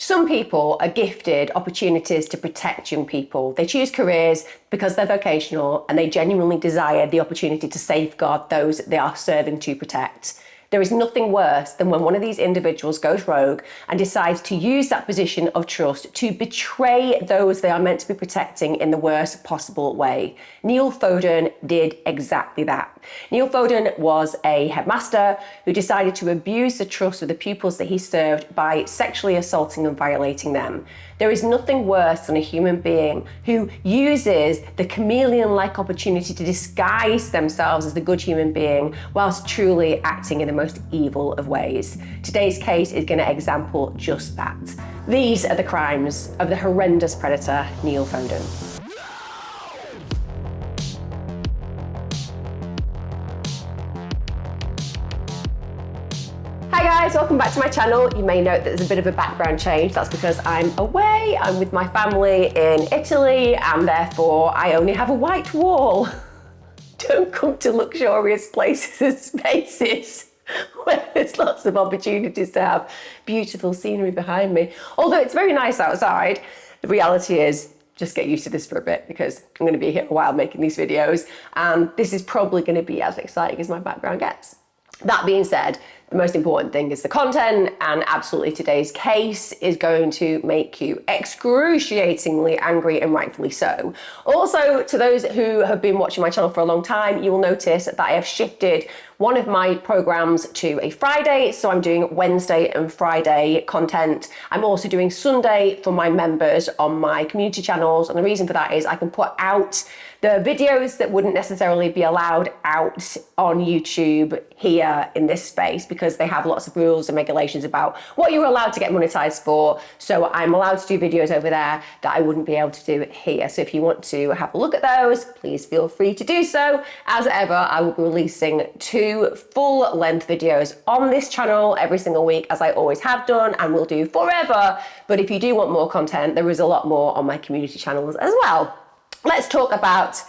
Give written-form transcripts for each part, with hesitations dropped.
Some people are gifted opportunities to protect young people. They choose careers because they're vocational and they genuinely desire the opportunity to safeguard those they are serving to protect. There is nothing worse than when one of these individuals goes rogue and decides to use that position of trust to betray those they are meant to be protecting in the worst possible way. Neil Foden did exactly that. Neil Foden was a headmaster who decided to abuse the trust of the pupils that he served by sexually assaulting and violating them. There is nothing worse than a human being who uses the chameleon-like opportunity to disguise themselves as the good human being whilst truly acting in the most evil of ways. Today's case is going to example just that. These are the crimes of the horrendous predator, Neil Foden. Hi guys, welcome back to my channel. You may note that there's a bit of a background change. That's because I'm away. I'm with my family in Italy and therefore I only have a white wall. Don't come to luxurious places and spaces where there's lots of opportunities to have beautiful scenery behind me. Although it's very nice outside, the reality is just get used to this for a bit because I'm going to be here a while making these videos and this is probably going to be as exciting as my background gets. That being said, the most important thing is the content, and absolutely today's case is going to make you excruciatingly angry, and rightfully so. Also, to those who have been watching my channel for a long time, you will notice that I have shifted one of my programs to a Friday, so I'm doing Wednesday and Friday content. I'm also doing Sunday for my members on my community channels, and the reason for that is I can put out the videos that wouldn't necessarily be allowed out on YouTube here in this space because they have lots of rules and regulations about what you're allowed to get monetized for. So I'm allowed to do videos over there that I wouldn't be able to do here. So if you want to have a look at those, please feel free to do so. As ever, I will be releasing 2 full-length videos on this channel every single week, as I always have done and will do forever. But if you do want more content, there is a lot more on my community channels as well. Let's talk about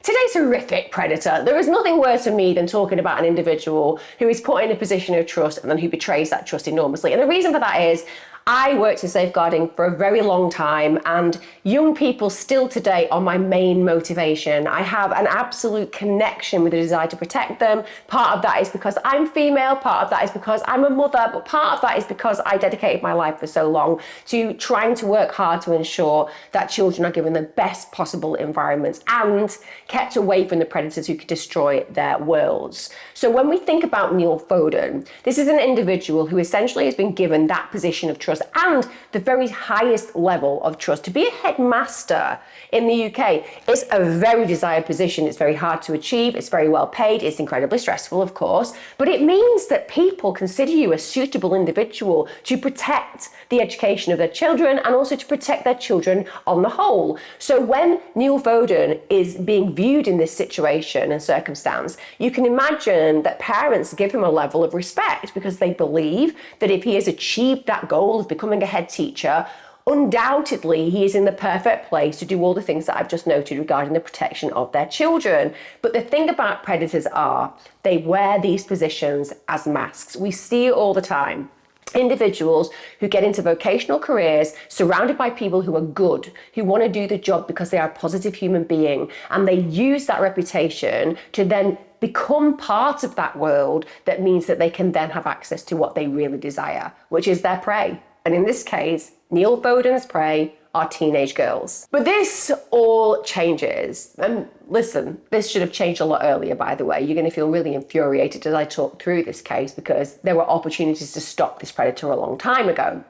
today's horrific predator. There is nothing worse for me than talking about an individual who is put in a position of trust and then who betrays that trust enormously. And the reason for that is I worked in safeguarding for a very long time, and young people still today are my main motivation. I have an absolute connection with the desire to protect them. Part of that is because I'm female, part of that is because I'm a mother, but part of that is because I dedicated my life for so long to trying to work hard to ensure that children are given the best possible environments and kept away from the predators who could destroy their worlds. So when we think about Neil Foden, this is an individual who essentially has been given that position of trust and the very highest level of trust. To be a headmaster in the UK is a very desired position. It's very hard to achieve. It's very well paid. It's incredibly stressful, of course, but it means that people consider you a suitable individual to protect the education of their children and also to protect their children on the whole. So when Neil Foden is being viewed in this situation and circumstance, you can imagine that parents give him a level of respect because they believe that if he has achieved that goal of becoming a head teacher, undoubtedly he is in the perfect place to do all the things that I've just noted regarding the protection of their children. But the thing about predators are they wear these positions as masks. We see it all the time. Individuals who get into vocational careers surrounded by people who are good, who want to do the job because they are a positive human being, and they use that reputation to then become part of that world that means that they can then have access to what they really desire, which is their prey. And in this case, Neil Foden's prey are teenage girls. But this all changes. And listen, this should have changed a lot earlier, by the way. You're going to feel really infuriated as I talk through this case because there were opportunities to stop this predator a long time ago.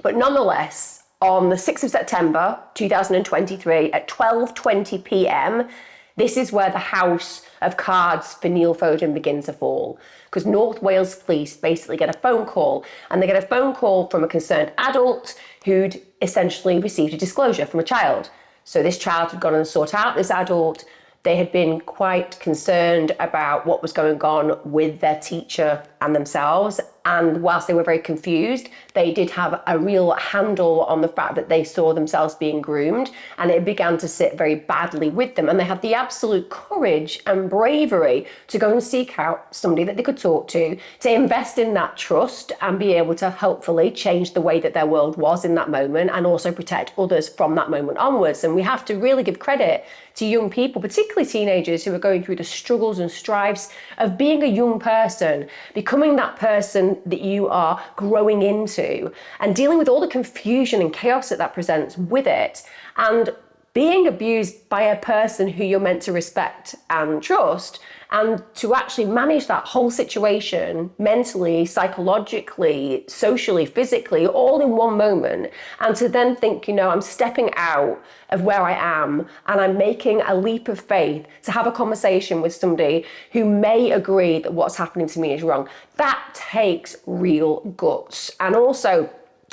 But nonetheless, on the 6th of September 2023 at 12:20 p.m, this is where the house of cards for Neil Foden begins to fall. Because North Wales Police basically get a phone call, and they get a phone call from a concerned adult who'd essentially received a disclosure from a child. So this child had gone and sought out this adult. They had been quite concerned about what was going on with their teacher and themselves. And whilst they were very confused, they did have a real handle on the fact that they saw themselves being groomed, and it began to sit very badly with them. And they had the absolute courage and bravery to go and seek out somebody that they could talk to invest in that trust and be able to hopefully change the way that their world was in that moment, and also protect others from that moment onwards. And we have to really give credit to young people, particularly teenagers, who are going through the struggles and strifes of being a young person, becoming that person that you are growing into, and dealing with all the confusion and chaos that presents with it, and being abused by a person who you're meant to respect and trust, and to actually manage that whole situation mentally, psychologically, socially, physically, all in one moment, and to then think, I'm stepping out of where I am and I'm making a leap of faith to have a conversation with somebody who may agree that what's happening to me is wrong. That takes real guts. And also,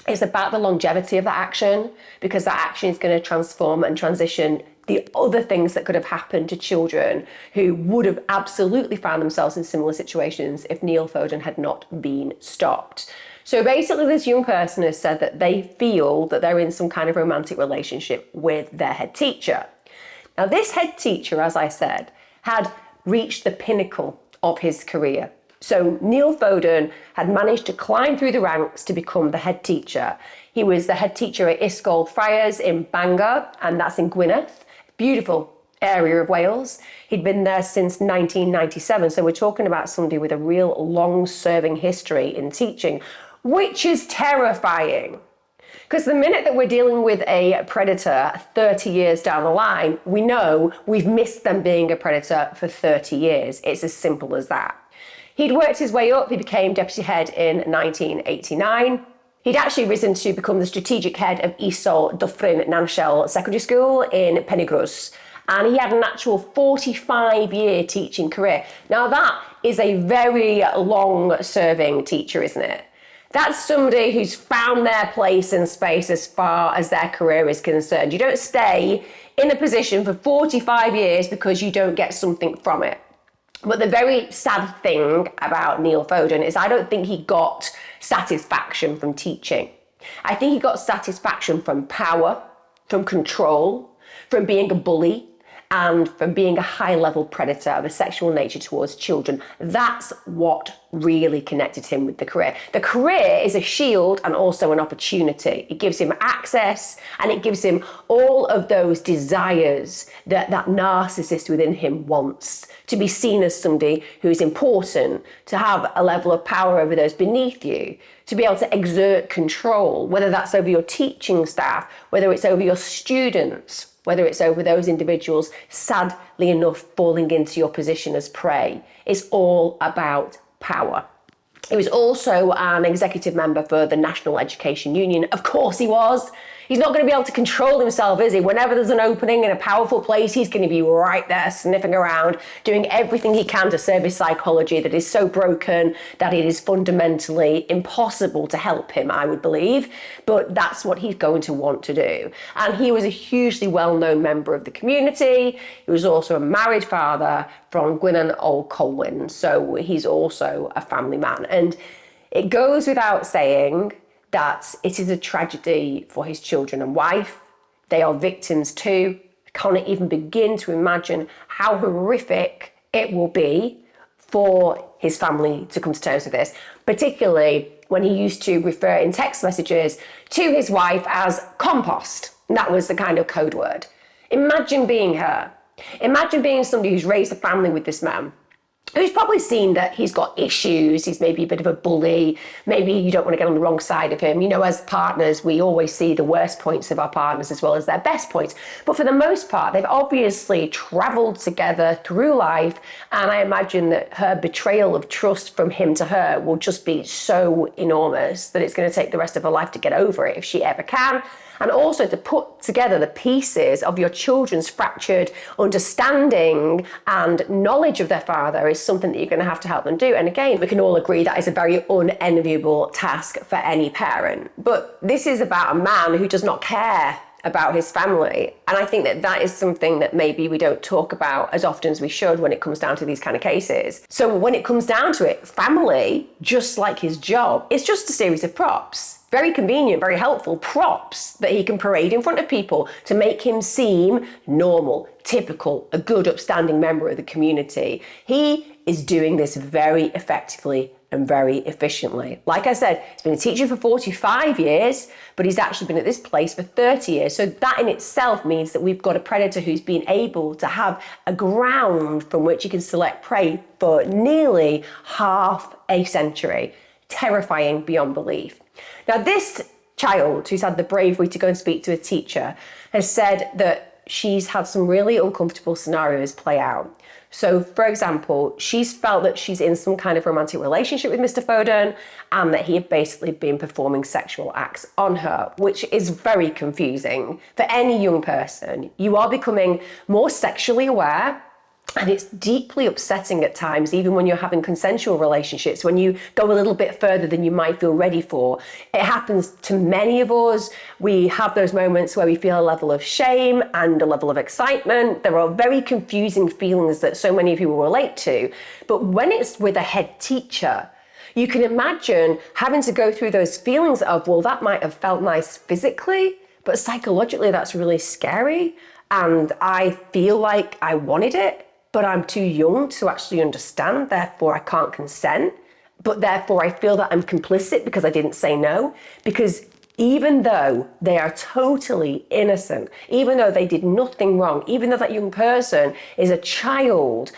it's about the longevity of that action, because that action is going to transform and transition the other things that could have happened to children who would have absolutely found themselves in similar situations if Neil Foden had not been stopped. So basically, this young person has said that they feel that they're in some kind of romantic relationship with their head teacher. Now, this head teacher, as I said, had reached the pinnacle of his career. So Neil Foden had managed to climb through the ranks to become the head teacher. He was the head teacher at Ysgol Friars in Bangor, and that's in Gwynedd. Beautiful area of Wales. He'd been there since 1997. So we're talking about somebody with a real long-serving history in teaching, which is terrifying. Because the minute that we're dealing with a predator 30 years down the line, we know we've missed them being a predator for 30 years. It's as simple as that. He'd worked his way up. He became deputy head in 1989. He'd actually risen to become the strategic head of Ysgol Dyffryn Nanshel Secondary School in Penygroes. And he had an actual 45-year teaching career. Now that is a very long-serving teacher, isn't it? That's somebody who's found their place in space as far as their career is concerned. You don't stay in a position for 45 years because you don't get something from it. But the very sad thing about Neil Foden is I don't think he got satisfaction from teaching. I think he got satisfaction from power, from control, from being a bully, and from being a high-level predator of a sexual nature towards children. That's what really connected him with the career. The career is a shield and also an opportunity. It gives him access, and it gives him all of those desires that that narcissist within him wants. To be seen as somebody who is important, to have a level of power over those beneath you, to be able to exert control, whether that's over your teaching staff, whether it's over your students, whether it's over those individuals, sadly enough, falling into your position as prey. It's all about power. He was also an executive member for the National Education Union. Of course he was. He's not going to be able to control himself, is he? Whenever there's an opening in a powerful place, he's going to be right there sniffing around, doing everything he can to serve his psychology that is so broken that it is fundamentally impossible to help him, I would believe. But that's what he's going to want to do. And he was a hugely well-known member of the community. He was also a married father from Gwynedd Old Colwyn. So he's also a family man. And it goes without saying that it is a tragedy for his children and wife. They are victims too. I can't even begin to imagine how horrific it will be for his family to come to terms with this, particularly when he used to refer in text messages to his wife as compost. That was the kind of code word. Imagine being her. Imagine being somebody who's raised a family with this man, who's probably seen that he's got issues, he's maybe a bit of a bully, maybe you don't want to get on the wrong side of him. You know, as partners, we always see the worst points of our partners as well as their best points. But for the most part, they've obviously travelled together through life, and I imagine that her betrayal of trust from him to her will just be so enormous that it's going to take the rest of her life to get over it if she ever can. And also to put together the pieces of your children's fractured understanding and knowledge of their father is something that you're going to have them do. And again, we can all agree that is a very unenviable task for any parent. But this is about a man who does not care about his family. And I think that that is something that maybe we don't talk about as often as we should when it comes down to these kind of cases. So when it comes down to it, family, just like his job, is just a series of props. Very convenient, very helpful props that he can parade in front of people to make him seem normal, typical, a good, upstanding member of the community. He is doing this very effectively and very efficiently. Like I said, he's been a teacher for 45 years, but he's actually been at this place for 30 years. So that in itself means that we've got a predator who's been able to have a ground from which he can select prey for nearly half a century. Terrifying beyond belief. Now, this child who's had the bravery to go and speak to a teacher has said that she's had some really uncomfortable scenarios play out. So, for example, she's felt that she's in some kind of romantic relationship with Mr. Foden and that he had basically been performing sexual acts on her, which is very confusing for any young person. You are becoming more sexually aware. And it's deeply upsetting at times, even when you're having consensual relationships, when you go a little bit further than you might feel ready for. It happens to many of us. We have those moments where we feel a level of shame and a level of excitement. There are very confusing feelings that so many of you will relate to. But when it's with a head teacher, you can imagine having to go through those feelings of, well, that might have felt nice physically, but psychologically that's really scary. And I feel like I wanted it, but I'm too young to actually understand, therefore I can't consent, but therefore I feel that I'm complicit because I didn't say no. Because even though they are totally innocent, even though they did nothing wrong, even though that young person is a child,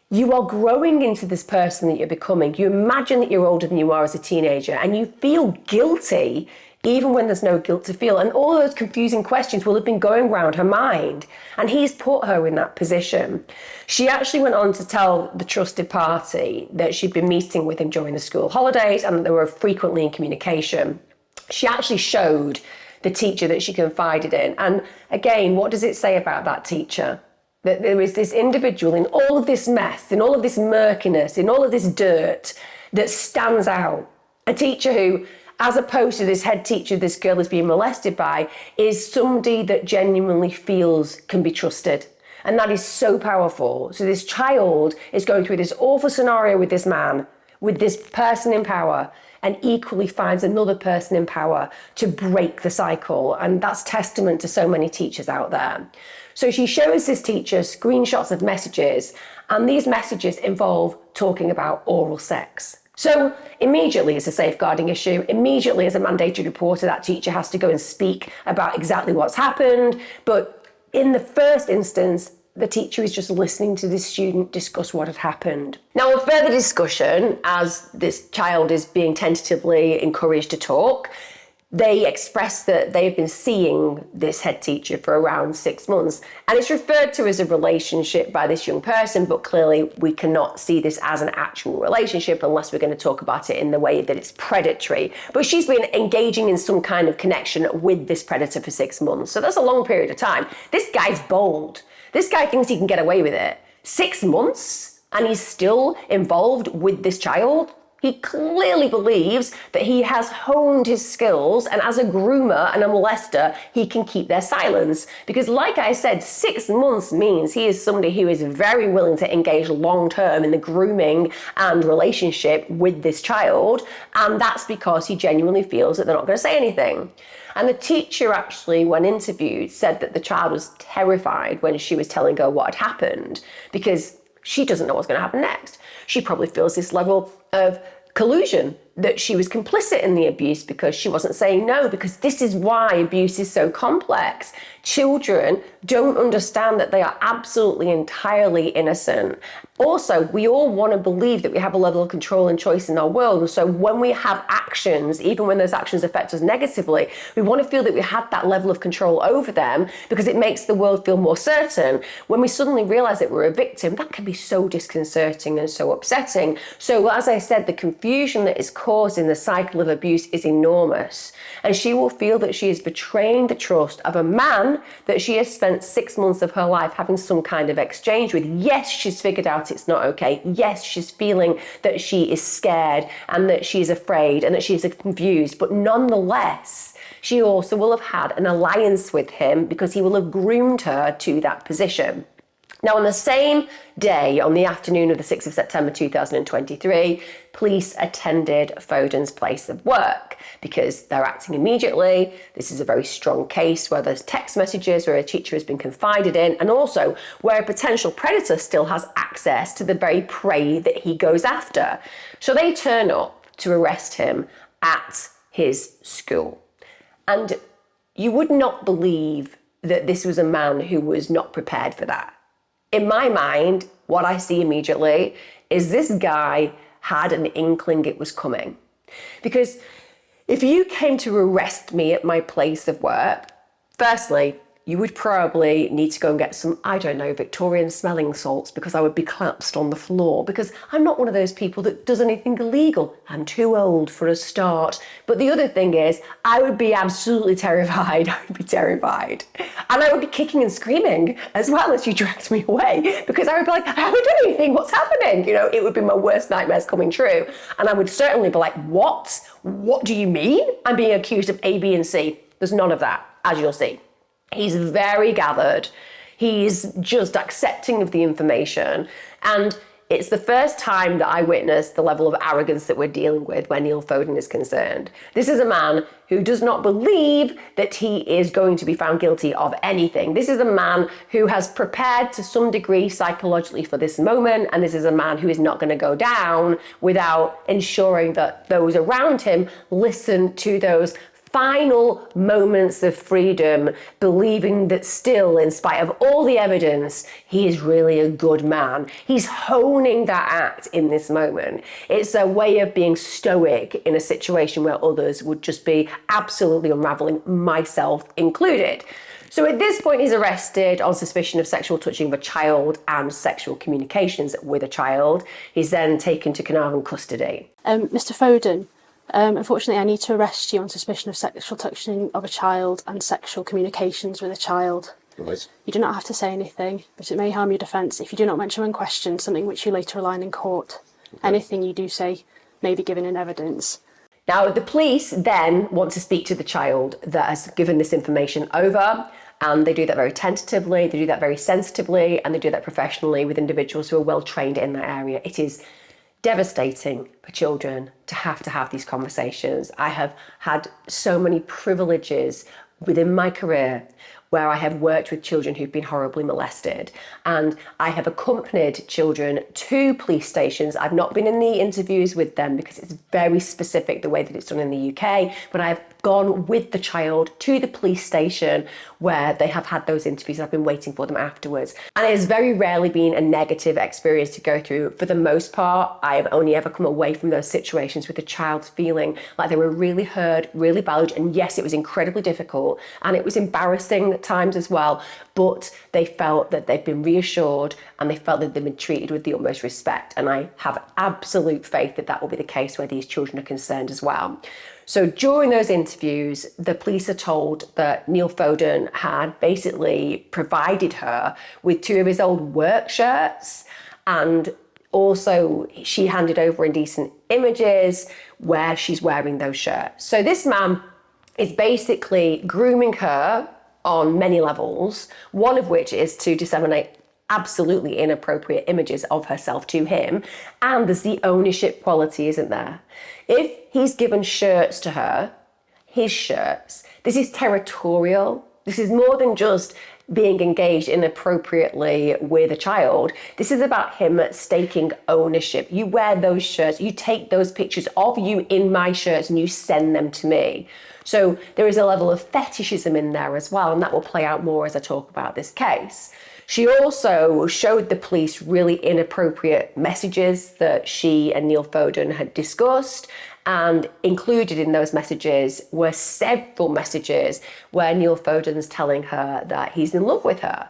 you are growing into this person that you're becoming. You imagine that you're older than you are as a teenager and you feel guilty even when there's no guilt to feel. And all those confusing questions will have been going around her mind. And he's put her in that position. She actually went on to tell the trusted party that she'd been meeting with him during the school holidays and that they were frequently in communication. She actually showed the teacher that she confided in. And again, what does it say about that teacher? That there is this individual in all of this mess, in all of this murkiness, in all of this dirt that stands out. A teacher who, as opposed to this head teacher this girl is being molested by, is somebody that genuinely feels can be trusted. And that is so powerful. So this child is going through this awful scenario with this man, with this person in power, and equally finds another person in power to break the cycle. And that's testament to so many teachers out there. So she shows this teacher screenshots of messages, and these messages involve talking about oral sex. So immediately it's a safeguarding issue. Immediately as a mandated reporter, that teacher has to go and speak about exactly what's happened. But in the first instance, the teacher is just listening to this student discuss what had happened. Now, in further discussion, as this child is being tentatively encouraged to talk, they express that they've been seeing this head teacher for around 6 months. And it's referred to as a relationship by this young person, but clearly we cannot see this as an actual relationship unless we're going to talk about it in the way that it's predatory. But she's been engaging in some kind of connection with this predator for 6 months. So that's a long period of time. This guy's bold. This guy thinks he can get away with it. 6 months, and he's still involved with this child? He clearly believes that he has honed his skills, and as a groomer and a molester, he can keep their silence. Because like I said, 6 months means he is somebody who is very willing to engage long-term in the grooming and relationship with this child. And that's because he genuinely feels that they're not going to say anything. And the teacher actually, when interviewed, said that the child was terrified when she was telling her what had happened because she doesn't know what's going to happen next. She probably feels this level of collusion, that she was complicit in the abuse because she wasn't saying no, because this is why abuse is so complex. Children don't understand that they are absolutely entirely innocent. Also, we all want to believe that we have a level of control and choice in our world. And so when we have actions, even when those actions affect us negatively, we want to feel that we have that level of control over them because it makes the world feel more certain. When we suddenly realize that we're a victim, that can be so disconcerting and so upsetting. So as I said, the confusion that is caused in the cycle of abuse is enormous. And she will feel that she is betraying the trust of a man that she has spent 6 months of her life having some kind of exchange with. Yes, she's figured out it's not okay. Yes, she's feeling that she is scared and that she is afraid and that she is confused. But nonetheless, She also will have had an alliance with him because he will have groomed her to that position. Now, on the same day, on the afternoon of the 6th of September 2023, police attended Foden's place of work because they're acting immediately. This is a very strong case where there's text messages where a teacher has been confided in, and also where a potential predator still has access to the very prey that he goes after. So they turn up to arrest him at his school. And you would not believe that this was a man who was not prepared for that. In my mind, what I see immediately is this guy had an inkling it was coming. Because if you came to arrest me at my place of work, firstly, you would probably need to go and get some, I don't know, Victorian smelling salts because I would be collapsed on the floor because I'm not one of those people that does anything illegal. I'm too old for a start. But the other thing is, I would be absolutely terrified. I would be terrified. And I would be kicking and screaming as well as you dragged me away because I would be like, I haven't done anything, what's happening? You know, it would be my worst nightmares coming true. And I would certainly be like, what? What do you mean? I'm being accused of A, B, and C. There's none of that, as you'll see. He's very gathered. He's just accepting of the information. And it's the first time that I witnessed the level of arrogance that we're dealing with where Neil Foden is concerned. This is a man who does not believe that he is going to be found guilty of anything. This is a man who has prepared to some degree psychologically for this moment. And this is a man who is not going to go down without ensuring that those around him listen to those final moments of freedom, believing that still, in spite of all the evidence, he is really a good man. He's honing that act in this moment. It's a way of being stoic in a situation where others would just be absolutely unraveling, myself included. So at this point, he's arrested on suspicion of sexual touching of a child and sexual communications with a child. He's then taken to Carnarvon custody. Mr. Foden, unfortunately, I need to arrest you on suspicion of sexual touching of a child and sexual communications with a child. Right. You do not have to say anything, but it may harm your defence if you do not mention when questioned something which you later rely on in court. Okay. Anything you do say may be given in evidence. Now, the police then want to speak to the child that has given this information over, and they do that very tentatively, they do that very sensitively, and they do that professionally with individuals who are well trained in that area. It is devastating for children to have these conversations. I have had so many privileges within my career where I have worked with children who've been horribly molested, and I have accompanied children to police stations. I've not been in the interviews with them because it's very specific the way that it's done in the UK, but I've gone with the child to the police station where they have had those interviews. I've been waiting for them afterwards. And it has very rarely been a negative experience to go through. For the most part, I have only ever come away from those situations with the child feeling like they were really heard, really valued. And yes, it was incredibly difficult and it was embarrassing at times as well, but they felt that they'd been reassured and they felt that they'd been treated with the utmost respect. And I have absolute faith that that will be the case where these children are concerned as well. So during those interviews, the police are told that Neil Foden had basically provided her with 2 of his old work shirts, and also she handed over indecent images where she's wearing those shirts. So this man is basically grooming her on many levels, one of which is to disseminate absolutely inappropriate images of herself to him, and there's the ownership quality, isn't there? If he's given shirts to her, his shirts, this is territorial. This is more than just being engaged inappropriately with a child. This is about him staking ownership. You wear those shirts, you take those pictures of you in my shirts and you send them to me. So there is a level of fetishism in there as well, and that will play out more as I talk about this case. She also showed the police really inappropriate messages that she and Neil Foden had discussed, and included in those messages were several messages where Neil Foden's telling her that he's in love with her.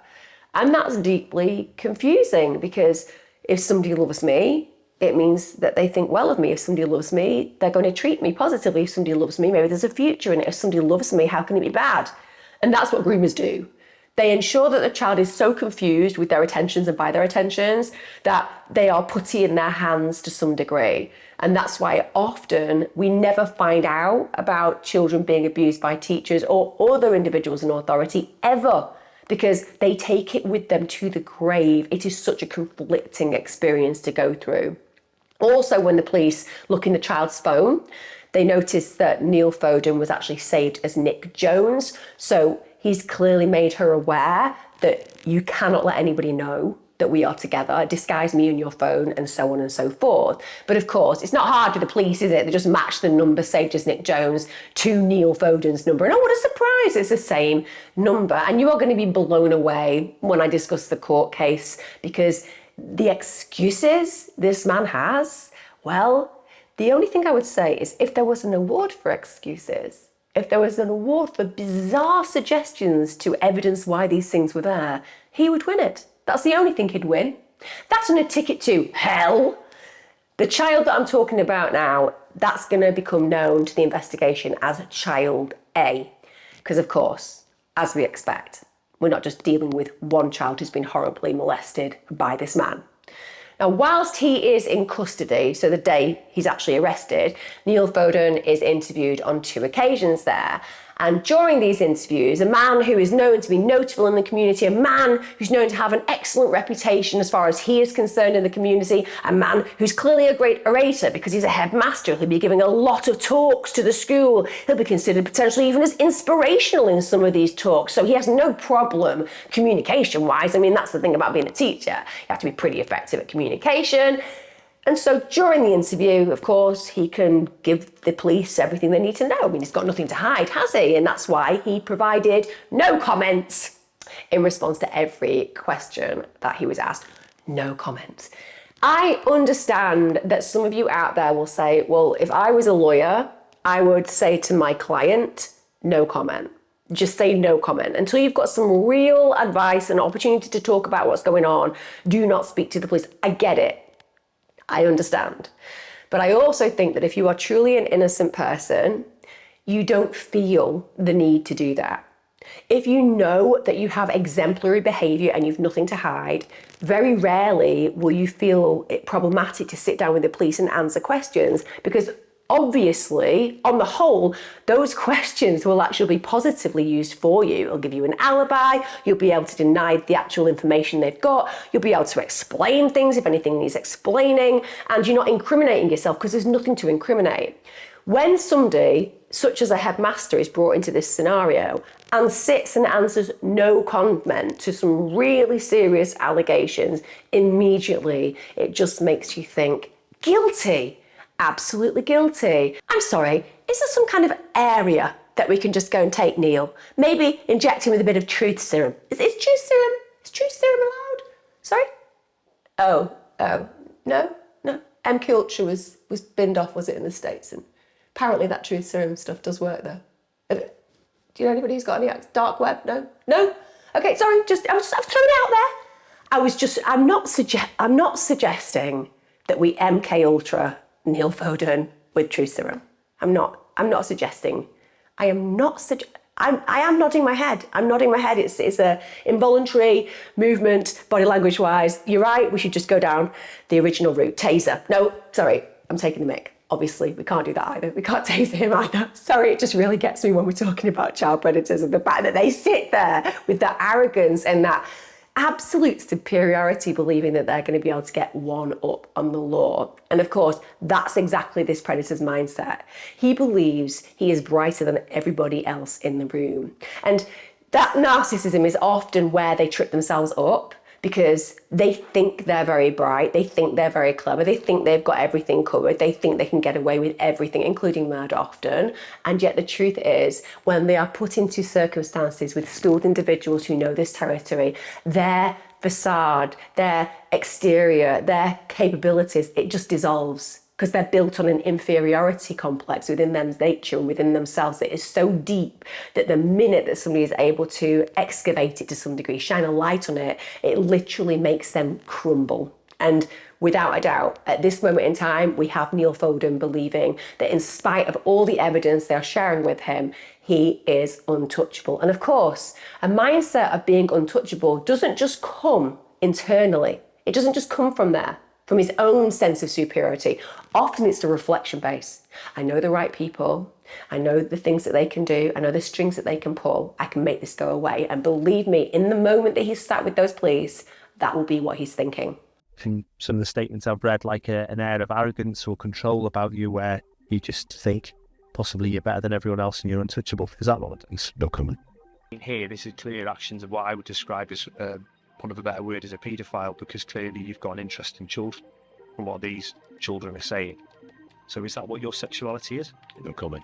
And that's deeply confusing, because if somebody loves me, it means that they think well of me. If somebody loves me, they're going to treat me positively. If somebody loves me, maybe there's a future in it. If somebody loves me, how can it be bad? And that's what groomers do. They ensure that the child is so confused with their attentions and by their attentions that they are putty in their hands to some degree. And that's why often we never find out about children being abused by teachers or other individuals in authority ever, because they take it with them to the grave. It is such a conflicting experience to go through. Also, when the police look in the child's phone, they notice that Neil Foden was actually saved as Nick Jones. So he's clearly made her aware that you cannot let anybody know that we are together, disguise me in your phone, and so on and so forth. But of course, it's not hard for the police, is it? They just match the number saved as Nick Jones to Neil Foden's number. And oh, what a surprise, it's the same number. And you are going to be blown away when I discuss the court case, because the excuses this man has, well, the only thing I would say is if there was an award for excuses, if there was an award for bizarre suggestions to evidence why these things were there, he would win it. That's the only thing he'd win. That's on a ticket to hell. The child that I'm talking about now, that's going to become known to the investigation as Child A. Because of course, as we expect, we're not just dealing with one child who's been horribly molested by this man. Now, whilst he is in custody, so the day he's actually arrested, Neil Foden is interviewed on 2 occasions there. And during these interviews, a man who is known to be notable in the community, a man who's known to have an excellent reputation as far as he is concerned in the community, a man who's clearly a great orator because he's a headmaster, he'll be giving a lot of talks to the school, he'll be considered potentially even as inspirational in some of these talks, so he has no problem communication-wise. I mean, that's the thing about being a teacher. You have to be pretty effective at communication. And so during the interview, of course, he can give the police everything they need to know. I mean, he's got nothing to hide, has he? And that's why he provided no comments in response to every question that he was asked. No comments. I understand that some of you out there will say, well, if I was a lawyer, I would say to my client, no comment. Just say no comment. Until you've got some real advice and opportunity to talk about what's going on, do not speak to the police. I get it. I understand. But I also think that if you are truly an innocent person, you don't feel the need to do that. If you know that you have exemplary behaviour and you've nothing to hide, very rarely will you feel it problematic to sit down with the police and answer questions, because obviously, on the whole, those questions will actually be positively used for you. It'll give you an alibi, you'll be able to deny the actual information they've got, you'll be able to explain things if anything needs explaining, and you're not incriminating yourself because there's nothing to incriminate. When somebody, such as a headmaster, is brought into this scenario and sits and answers no comment to some really serious allegations, immediately it just makes you think, guilty. Absolutely guilty. I'm sorry, is there some kind of area that we can just go and take Neil? Maybe inject him with a bit of truth serum. Is truth serum allowed? Sorry? Oh, no. MK Ultra was binned off, was it, in the States? And apparently that truth serum stuff does work though. Do you know anybody who's got any dark web? No? Okay, sorry, I was throwing it out there. I'm not suggesting that we MK Ultra Neil Foden with truth serum. I'm not suggesting. I am nodding my head. I'm nodding my head. It's a involuntary movement, body language wise. You're right, we should just go down the original route. Taser. No, sorry, I'm taking the mic. Obviously, we can't do that either. We can't taser him either. Sorry, it just really gets me when we're talking about child predators and the fact that they sit there with that arrogance and that absolute superiority, believing that they're going to be able to get one up on the law. And of course, that's exactly this predator's mindset. He believes he is brighter than everybody else in the room. And that narcissism is often where they trip themselves up, because they think they're very bright, they think they're very clever, they think they've got everything covered, they think they can get away with everything, including murder often. And yet the truth is, when they are put into circumstances with skilled individuals who know this territory, their facade, their exterior, their capabilities, it just dissolves, because they're built on an inferiority complex within their nature and within themselves that is so deep that the minute that somebody is able to excavate it to some degree, shine a light on it, it literally makes them crumble. And without a doubt, at this moment in time, we have Neil Foden believing that in spite of all the evidence they're sharing with him, he is untouchable. And of course, a mindset of being untouchable doesn't just come internally. It doesn't just come from there, from his own sense of superiority. Often it's the reflection base. I know the right people. I know the things that they can do. I know the strings that they can pull. I can make this go away. And believe me, in the moment that he's sat with those police, that will be what he's thinking. From some of the statements I've read, like an air of arrogance or control about you where you just think possibly you're better than everyone else and you're untouchable. Is that what it is? No comment. Here, this is clear actions of what I would describe as, one of a better word, as a paedophile, because clearly you've got an interest in children from what these children are saying. So is that what your sexuality is? No comment.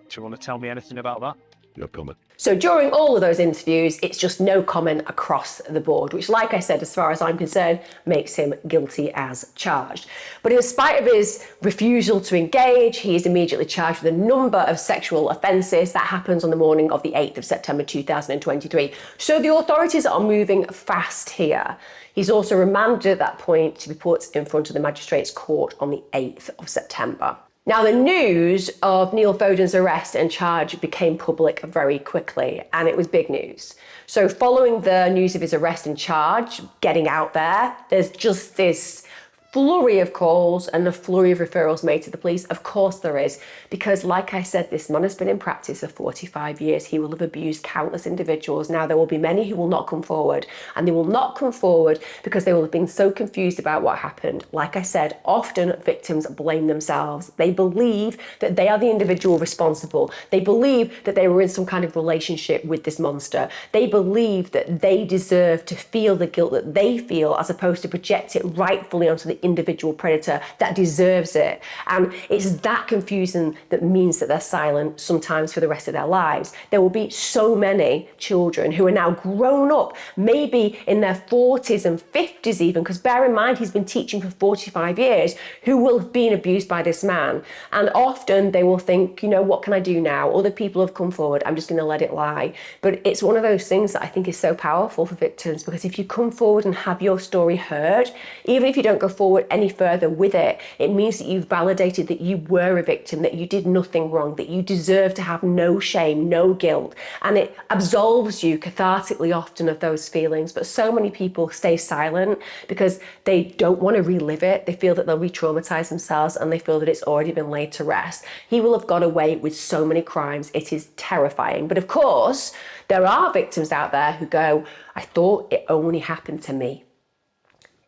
Do you want to tell me anything about that? No comment. So during all of those interviews, it's just no comment across the board, which, like I said, as far as I'm concerned, makes him guilty as charged. But in spite of his refusal to engage, he is immediately charged with a number of sexual offences. That happens on the morning of the 8th of September 2023. So the authorities are moving fast here. He's also remanded at that point to be put in front of the Magistrates' Court on the 8th of September. Now, the news of Neil Foden's arrest and charge became public very quickly, and it was big news. So following the news of his arrest and charge getting out there, there's just this flurry of calls and a flurry of referrals made to the police. Of course there is, because like I said, this man has been in practice for 45 years. He will have abused countless individuals. Now, there will be many who will not come forward, and they will not come forward because they will have been so confused about what happened. Like I said, often victims blame themselves. They believe that they are the individual responsible. They believe that they were in some kind of relationship with this monster. They believe that they deserve to feel the guilt that they feel, as opposed to project it rightfully onto the individual predator that deserves it. And it's that confusion that means that they're silent sometimes for the rest of their lives. There will be so many children who are now grown up, maybe in their 40s and 50s even, because bear in mind, he's been teaching for 45 years, who will have been abused by this man. And often they will think, you know, what can I do now? Other people have come forward, I'm just going to let it lie. But it's one of those things that I think is so powerful for victims, because if you come forward and have your story heard, even if you don't go forward any further with it, it means that you've validated that you were a victim, that you did nothing wrong, that you deserve to have no shame, no guilt, and it absolves you cathartically often of those feelings. But so many people stay silent because they don't want to relive it. They feel that they'll re-traumatize themselves, and they feel that it's already been laid to rest. He will have got away with so many crimes. It is terrifying. But of course, there are victims out there who go, I thought it only happened to me.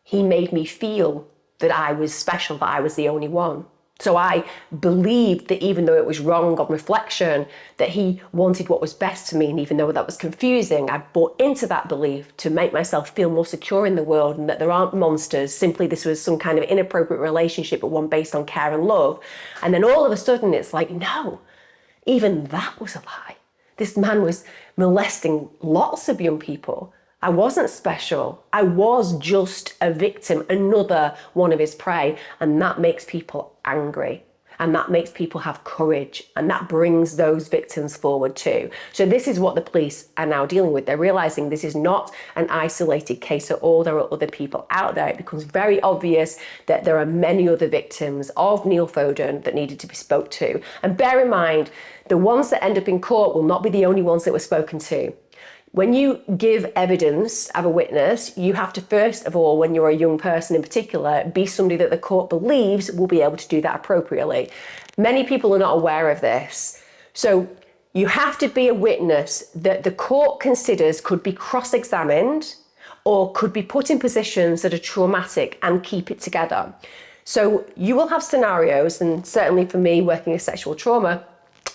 He made me feel that I was special, that I was the only one. So I believed that even though it was wrong on reflection, that he wanted what was best for me. And even though that was confusing, I bought into that belief to make myself feel more secure in the world, and that there aren't monsters. Simply this was some kind of inappropriate relationship, but one based on care and love. And then all of a sudden it's like, no, even that was a lie. This man was molesting lots of young people. I wasn't special. I was just a victim, another one of his prey. And that makes people angry. And that makes people have courage. And that brings those victims forward too. So this is what the police are now dealing with. They're realizing this is not an isolated case at all. There are other people out there. It becomes very obvious that there are many other victims of Neil Foden that needed to be spoke to. And bear in mind, the ones that end up in court will not be the only ones that were spoken to. When you give evidence of a witness, you have to, first of all, when you're a young person in particular, be somebody that the court believes will be able to do that appropriately. Many people are not aware of this. So you have to be a witness that the court considers could be cross-examined or could be put in positions that are traumatic and keep it together. So you will have scenarios, and certainly for me, working with sexual trauma,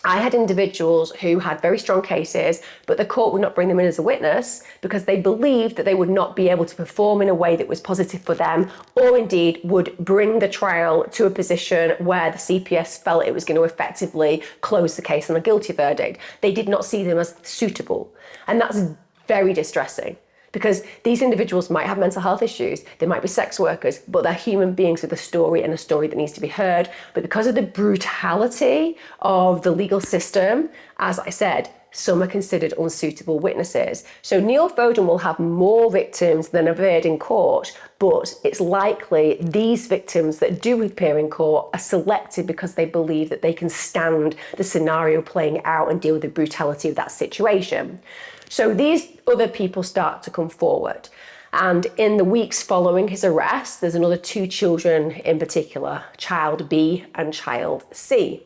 I had individuals who had very strong cases, but the court would not bring them in as a witness because they believed that they would not be able to perform in a way that was positive for them, or indeed would bring the trial to a position where the CPS felt it was going to effectively close the case on a guilty verdict. They did not see them as suitable. And that's very distressing, because these individuals might have mental health issues, they might be sex workers, but they're human beings with a story, and a story that needs to be heard. But because of the brutality of the legal system, as I said, Some are considered unsuitable witnesses. So Neil Foden will have more victims than appeared in court, but it's likely these victims that do appear in court are selected because they believe that they can stand the scenario playing out and deal with the brutality of that situation. So these other people start to come forward. And in the weeks following his arrest, there's another 2 children in particular, child B and child C.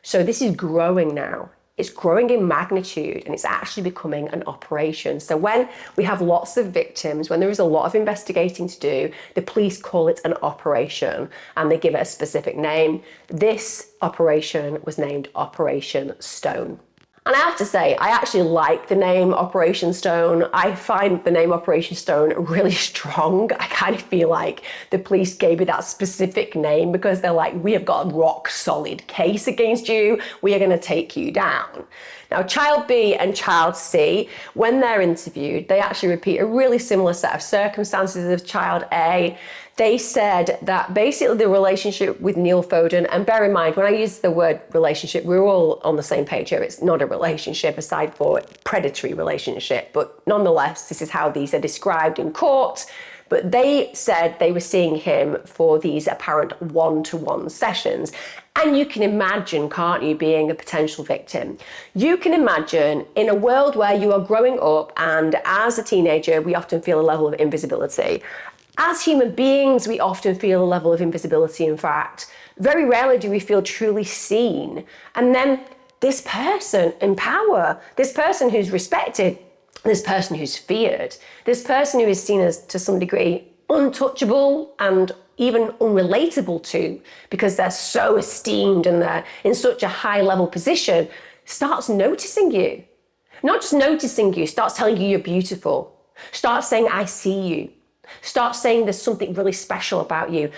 So this is growing now. It's growing in magnitude and it's actually becoming an operation. So when we have lots of victims, when there is a lot of investigating to do, the police call it an operation and they give it a specific name. This operation was named Operation Stone. And I have to say, I actually like the name Operation Stone. I find the name Operation Stone really strong. I kind of feel like the police gave it that specific name because they're like, we have got a rock solid case against you. We are going to take you down. Now, child B and child C, when they're interviewed, they actually repeat a really similar set of circumstances as child A. They said that basically the relationship with Neil Foden, and bear in mind, when I use the word relationship, we're all on the same page here. It's not a relationship aside for predatory relationship, but nonetheless, this is how these are described in court. But they said they were seeing him for these apparent one-to-one sessions. And you can imagine, can't you, being a potential victim? You can imagine in a world where you are growing up and as a teenager, we often feel a level of invisibility. As human beings, we often feel a level of invisibility, in fact. Very rarely do we feel truly seen. And then this person in power, this person who's respected, this person who's feared, this person who is seen as, to some degree, untouchable and even unrelatable to, because they're so esteemed and they're in such a high level position, starts noticing you. Not just noticing you, starts telling you you're beautiful. Starts saying, I see you. Starts saying there's something really special about you.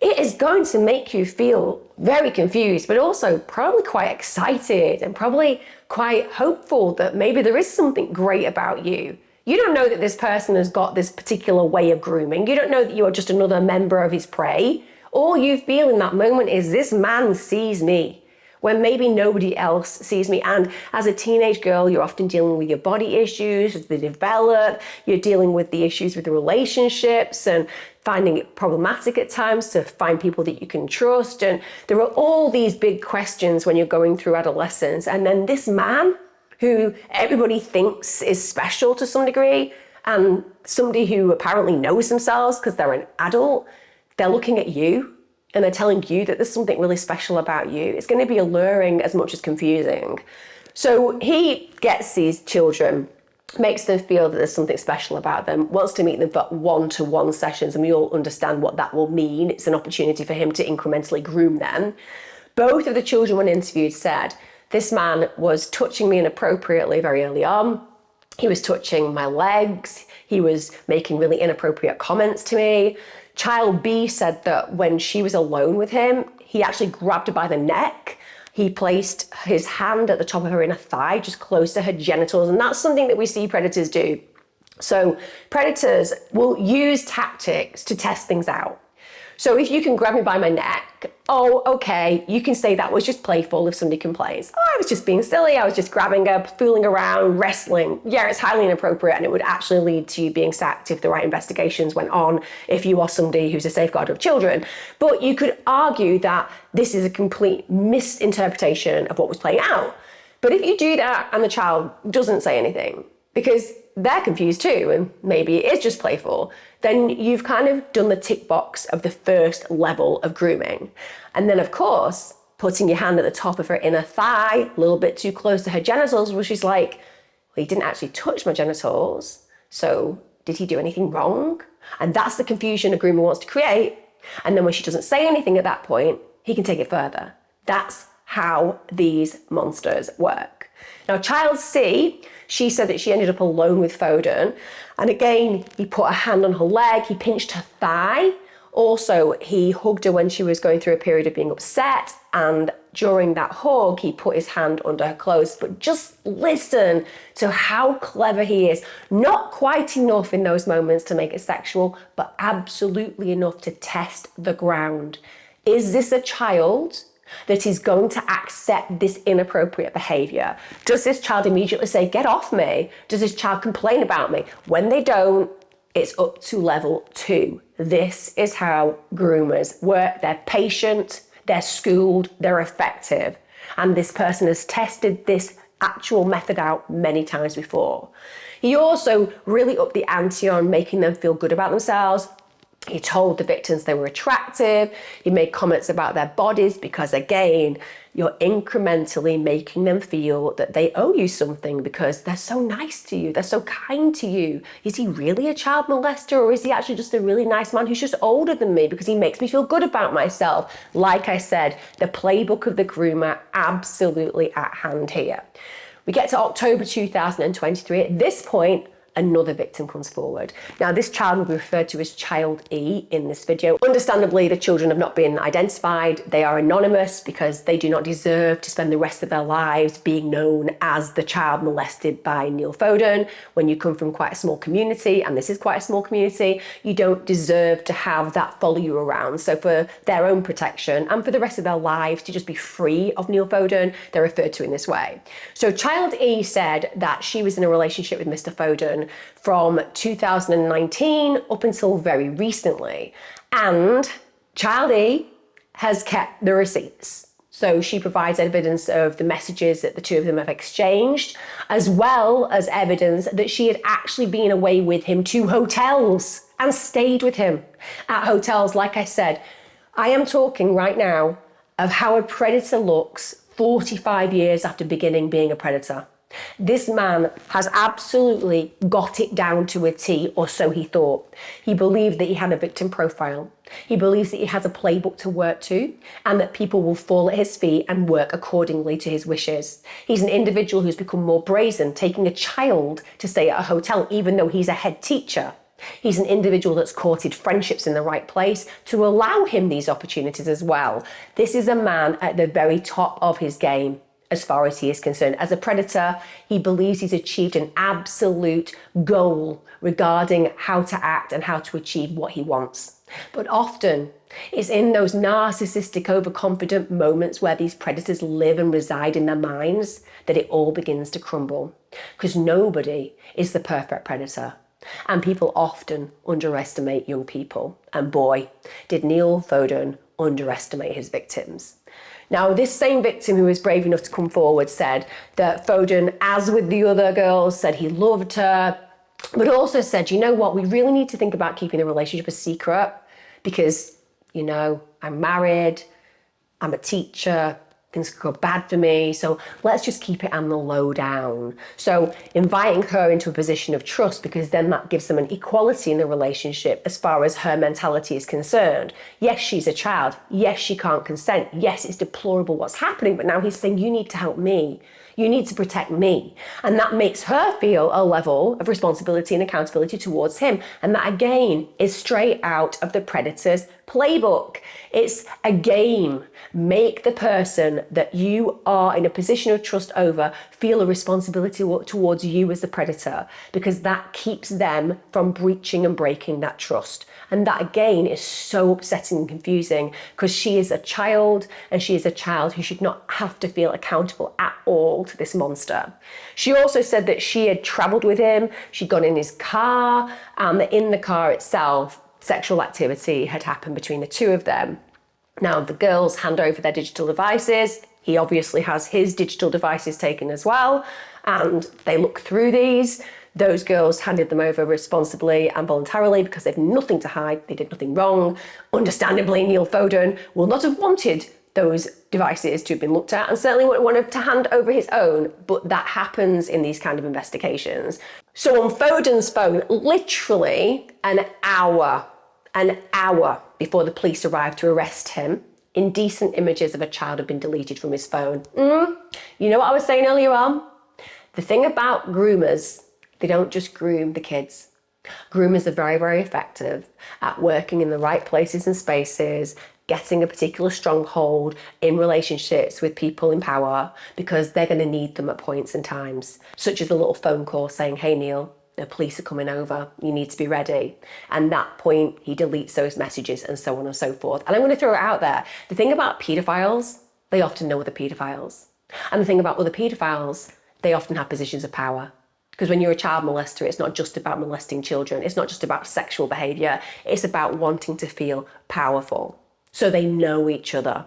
It is going to make you feel very confused, but also probably quite excited and probably quite hopeful that maybe there is something great about you. You don't know that this person has got this particular way of grooming. You don't know that you are just another member of his prey. All you feel in that moment is this man sees me when maybe nobody else sees me. And as a teenage girl, you're often dealing with your body issues as they develop. You're dealing with the issues with the relationships and finding it problematic at times to find people that you can trust. And there are all these big questions when you're going through adolescence. And then this man, who everybody thinks is special to some degree, and somebody who apparently knows themselves because they're an adult, they're looking at you and they're telling you that there's something really special about you. It's going to be alluring as much as confusing. So he gets these children, makes them feel that there's something special about them, wants to meet them for one-to-one sessions, and we all understand what that will mean. It's an opportunity for him to incrementally groom them. Both of the children, when interviewed, said, this man was touching me inappropriately very early on. He was touching my legs. He was making really inappropriate comments to me. Child B said that when she was alone with him, he actually grabbed her by the neck. He placed his hand at the top of her inner thigh, just close to her genitals. And that's something that we see predators do. So predators will use tactics to test things out. So if you can grab me by my neck, oh, okay, you can say that was just playful if somebody complains. Oh, I was just being silly, I was just grabbing her, fooling around, wrestling. Yeah, it's highly inappropriate and it would actually lead to you being sacked if the right investigations went on, if you are somebody who's a safeguarder of children. But you could argue that this is a complete misinterpretation of what was playing out. But if you do that and the child doesn't say anything, because they're confused too, and maybe it is just playful, then you've kind of done the tick box of the first level of grooming. And then, of course, putting your hand at the top of her inner thigh, a little bit too close to her genitals, where she's like, well, he didn't actually touch my genitals, so did he do anything wrong? And that's the confusion a groomer wants to create. And then when she doesn't say anything at that point, he can take it further. That's how these monsters work. Now, child C, she said that she ended up alone with Foden. And again, he put a hand on her leg, he pinched her thigh. Also, he hugged her when she was going through a period of being upset. And during that hug, he put his hand under her clothes. But just listen to how clever he is. Not quite enough in those moments to make it sexual, but absolutely enough to test the ground. Is this a child that is going to accept this inappropriate behaviour? Does this child immediately say, get off me? Does this child complain about me? When they don't, it's up to level 2. This is how groomers work. They're patient, they're schooled, they're effective. And this person has tested this actual method out many times before. He also really upped the ante on making them feel good about themselves. He told the victims they were attractive. He made comments about their bodies because, again, you're incrementally making them feel that they owe you something because they're so nice to you. They're so kind to you. Is he really a child molester, or is he actually just a really nice man who's just older than me because he makes me feel good about myself? Like I said, the playbook of the groomer absolutely at hand here. We get to October 2023. At this point, another victim comes forward. Now, this child will be referred to as Child E in this video. Understandably, the children have not been identified. They are anonymous because they do not deserve to spend the rest of their lives being known as the child molested by Neil Foden. When you come from quite a small community, and this is quite a small community, you don't deserve to have that follow you around. So for their own protection and for the rest of their lives to just be free of Neil Foden, they're referred to in this way. So Child E said that she was in a relationship with Mr. Foden from 2019 up until very recently. And Child E has kept the receipts. So she provides evidence of the messages that the two of them have exchanged, as well as evidence that she had actually been away with him to hotels and stayed with him at hotels. Like I said, I am talking right now of how a predator looks 45 years after beginning being a predator. This man has absolutely got it down to a T, or so he thought. He believed that he had a victim profile. He believes that he has a playbook to work to, and that people will fall at his feet and work accordingly to his wishes. He's an individual who's become more brazen, taking a child to stay at a hotel, even though he's a head teacher. He's an individual that's courted friendships in the right place to allow him these opportunities as well. This is a man at the very top of his game, as far as he is concerned. As a predator, he believes he's achieved an absolute goal regarding how to act and how to achieve what he wants. But often, it's in those narcissistic, overconfident moments where these predators live and reside in their minds that it all begins to crumble. Because nobody is the perfect predator. And people often underestimate young people. And boy, did Neil Foden underestimate his victims. Now, this same victim who was brave enough to come forward said that Foden, as with the other girls, said he loved her, but also said, you know what, we really need to think about keeping the relationship a secret because, you know, I'm married, I'm a teacher, things could go bad for me, so let's just keep it on the low down. So inviting her into a position of trust, because then that gives them an equality in the relationship as far as her mentality is concerned. Yes, she's a child. Yes, she can't consent. Yes, it's deplorable what's happening, but now he's saying, you need to help me. You need to protect me. And that makes her feel a level of responsibility and accountability towards him. And that, again, is straight out of the predator's playbook. It's a game. Make the person that you are in a position of trust over feel a responsibility towards you as the predator, because that keeps them from breaching and breaking that trust. And that, again, is so upsetting and confusing because she is a child, and she is a child who should not have to feel accountable at all to this monster. She also said that she had travelled with him, she'd gone in his car, and that in the car itself, sexual activity had happened between the two of them. Now, the girls hand over their digital devices. He obviously has his digital devices taken as well, and they look through these. Those girls handed them over responsibly and voluntarily because they've nothing to hide, they did nothing wrong. Understandably, Neil Foden will not have wanted those devices to have been looked at and certainly wouldn't want to hand over his own, but that happens in these kind of investigations. So on Foden's phone, literally an hour before the police arrived to arrest him, indecent images of a child have been deleted from his phone. You know what I was saying earlier on? The thing about groomers, they don't just groom the kids. Groomers are very, very effective at working in the right places and spaces, getting a particular stronghold in relationships with people in power because they're going to need them at points and times, such as a little phone call saying, hey Neil, the police are coming over, you need to be ready. And that point, he deletes those messages and so on and so forth. And I'm going to throw it out there. The thing about paedophiles They often know other paedophiles. And the thing about other paedophiles, they often have positions of power. Because when you're a child molester, it's not just about molesting children. It's not just about sexual behaviour. It's about wanting to feel powerful. So they know each other.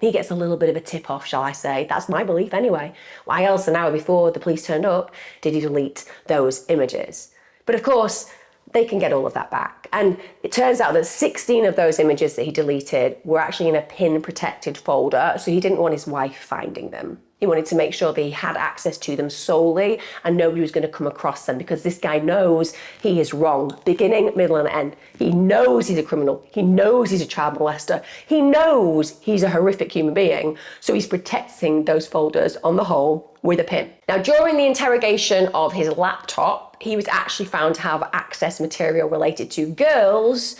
He gets a little bit of a tip off, shall I say. That's my belief anyway. Why else an hour before the police turned up did he delete those images? But of course, they can get all of that back. And it turns out that 16 of those images that he deleted were actually in a pin-protected folder, so he didn't want his wife finding them. He wanted to make sure that he had access to them solely and nobody was going to come across them, because this guy knows he is wrong, beginning, middle and end. He knows he's a criminal. He knows he's a child molester. He knows he's a horrific human being. So he's protecting those folders on the whole with a pin. Now, during the interrogation of his laptop, he was actually found to have access material related to girls,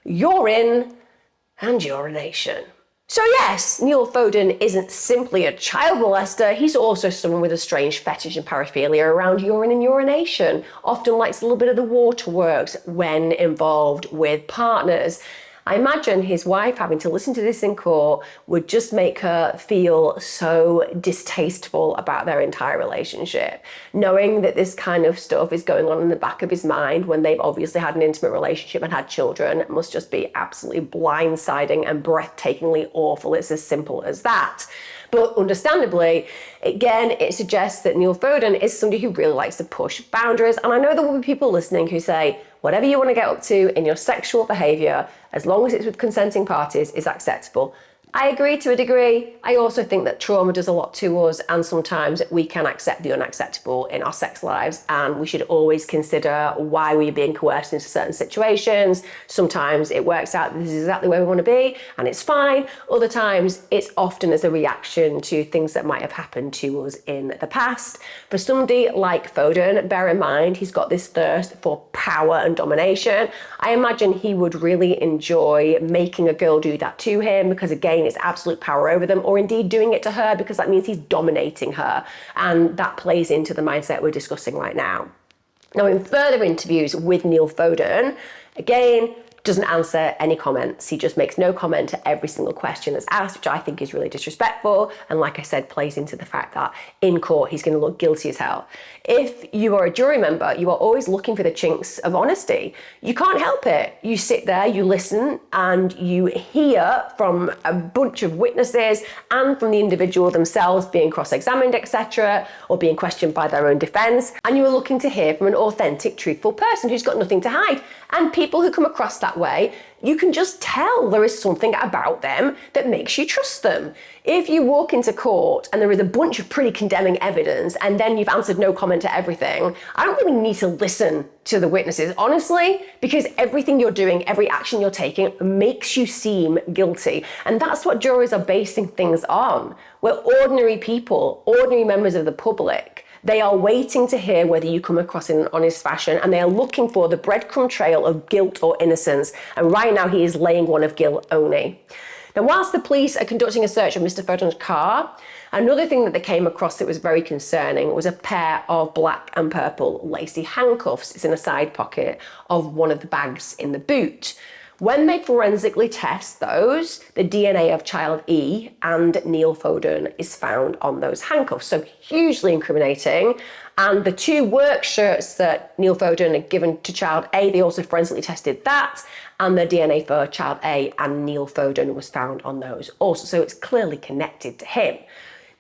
urine and urination. So yes, Neil Foden isn't simply a child molester, he's also someone with a strange fetish and paraphilia around urine and urination, often likes a little bit of the waterworks when involved with partners. I imagine his wife having to listen to this in court would just make her feel so distasteful about their entire relationship. Knowing that this kind of stuff is going on in the back of his mind when they've obviously had an intimate relationship and had children must just be absolutely blindsiding and breathtakingly awful. It's as simple as that. But understandably, again, it suggests that Neil Foden is somebody who really likes to push boundaries. And I know there will be people listening who say, whatever you want to get up to in your sexual behaviour, as long as it's with consenting parties, is acceptable. I agree to a degree. I also think that trauma does a lot to us, and sometimes we can accept the unacceptable in our sex lives, and we should always consider why we're being coerced into certain situations. Sometimes it works out that this is exactly where we want to be and it's fine. Other times it's often as a reaction to things that might have happened to us in the past. For somebody like Foden, bear in mind he's got this thirst for power and domination. I imagine he would really enjoy making a girl do that to him, because again, it's absolute power over them, or indeed doing it to her, because that means he's dominating her. And that plays into the mindset we're discussing right now. Now, in further interviews with Neil Foden, again, doesn't answer any comments. He just makes no comment to every single question that's asked, which I think is really disrespectful. And like I said, plays into the fact that in court, he's going to look guilty as hell. If you are a jury member, you are always looking for the chinks of honesty. You can't help it. You sit there, you listen, and you hear from a bunch of witnesses and from the individual themselves being cross-examined, etc., or being questioned by their own defense. And you are looking to hear from an authentic, truthful person who's got nothing to hide. And people who come across that way, you can just tell there is something about them that makes you trust them. If you walk into court and there is a bunch of pretty condemning evidence and then you've answered no comment to everything, I don't really need to listen to the witnesses, honestly, because everything you're doing, every action you're taking makes you seem guilty. And that's what juries are basing things on. We're ordinary people, ordinary members of the public. They are waiting to hear whether you come across in an honest fashion, and they are looking for the breadcrumb trail of guilt or innocence. And right now he is laying one of guilt only. Now, whilst the police are conducting a search of Mr. Foden's car, another thing that they came across that was very concerning was a pair of black and purple lacy handcuffs. It's in a side pocket of one of the bags in the boot. When they forensically test those, the DNA of child E and Neil Foden is found on those handcuffs. So hugely incriminating. And the two work shirts that Neil Foden had given to child A, they also forensically tested that. And the DNA for child A and Neil Foden was found on those also. So it's clearly connected to him.